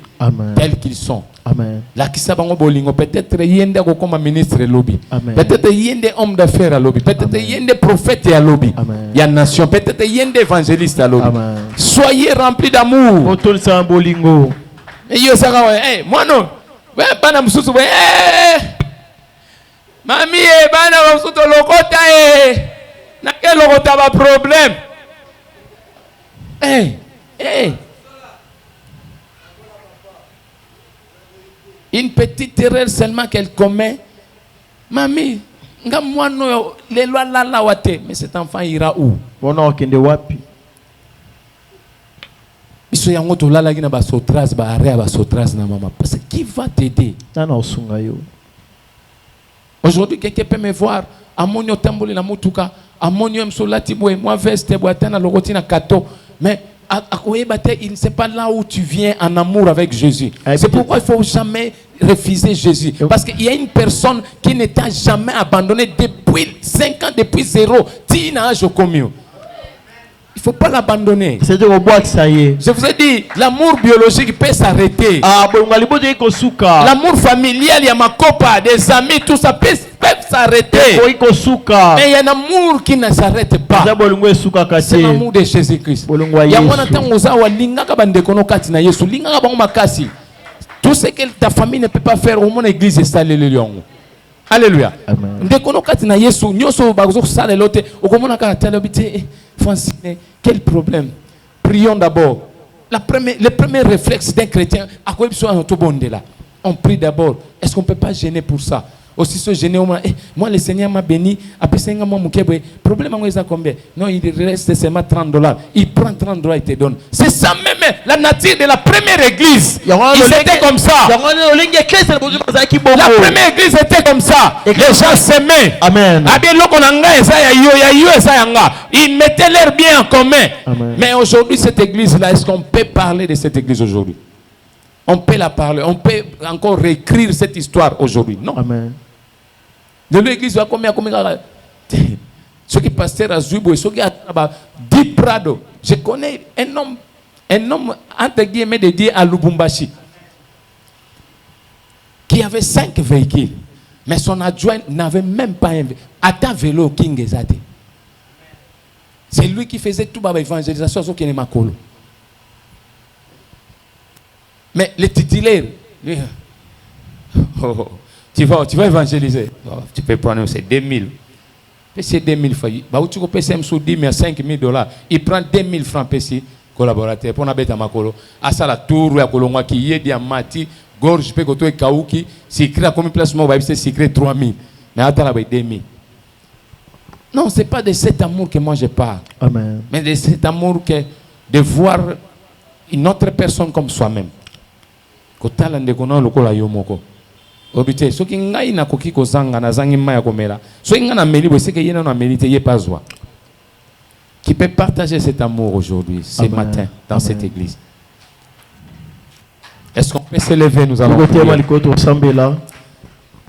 tels qu'ils sont. Amen. La Kisabango Bolingo, peut-être yende comme ministre lobby. Peut-être yende homme d'affaires à lobby. Peut-être yende prophète à lobby. Il y a nation. Peut-être yende évangéliste à lobby. Soyez remplis d'amour. Et yo saka, hey, moi non. Ouais, pas na mususu, ouais. Mami bana wasuto lokota na ke lokota ba problème. Une petite erreur seulement qu'elle commet. Mami, nga mwano le loi la wate, mais cet enfant ira où? Bona okende wapi? Biso yango to lala gina ba sotras ba area ba sotras na maman. Parce que qui va t'aider? Nana osunga yo. Aujourd'hui, quelqu'un peut me voir à mon tamboli na mutuka Ammonium solati boy, moi veste boitana logotina kato. Mais c'est pas là où tu viens en amour avec Jésus. C'est pourquoi il ne faut jamais refuser Jésus. Parce qu'il y a une personne qui ne t'a jamais abandonné depuis 5 ans, depuis 0. Il ne faut pas l'abandonner. Je vous ai dit, l'amour biologique peut s'arrêter. L'amour familial, il y a ma copain, des amis, tout ça peut s'arrêter. Mais il y a un amour qui ne s'arrête pas. C'est l'amour de Jésus-Christ. Tout ce que ta famille ne peut pas faire, au moins l'église est salée le lion. Alléluia. Quel problème? Prions d'abord. Le premier réflexe d'un chrétien, on prie d'abord. Est-ce qu'on ne peut pas gêner pour ça? Aussi se gêner au moins. Moi, le Seigneur m'a béni. Après, Seigneur m'a moqué. Problème, c'est combien? Non, il reste seulement $30. Il prend $30 et te donne. C'est ça même la nature de la première église. C'était comme ça. La première église était comme ça. Les gens s'aimaient. Amen. Ils mettaient leur bien en commun. Amen. Mais aujourd'hui, cette église-là, est-ce qu'on peut parler de cette église aujourd'hui? On peut la parler. On peut encore réécrire cette histoire aujourd'hui. Non. Amen. De l'église, ceux qui pasteur à Zubo, ceux qui a dit Prado. Je connais un homme entre guillemets de Dieu à Lubumbashi qui avait 5 véhicules, mais son adjoint n'avait même pas un véhicule. À ta vélo, King Ezate. C'est lui qui faisait toute l'évangélisation sur Kinemakolo. Mais le titulaire, lui, tu vas évangéliser. Tu peux prendre, c'est 2000. C'est 2000 francs. Tu peux payer 5 000 $. Il prend 2000 francs PC collaborateur pour n'abeter makolo. À ça la tour ya kolongwa qui y est diamati gorge pe koto e kauki secret comme place moi c'est secret 3000. Mais attends là 2000. Non, c'est pas de cet amour que moi je parle. Amen. Mais de cet amour que de voir une autre personne comme soi-même. Kotala ndekona lokola yomoko. Obité soki ngai na koki kozanga na zangi maya komela. Soki nga na meli bo c'est que yena na melite ye pas joie. Qui peut partager cet amour aujourd'hui, ce matin, dans cette église? Est-ce qu'on peut se lever? Nous allons prier.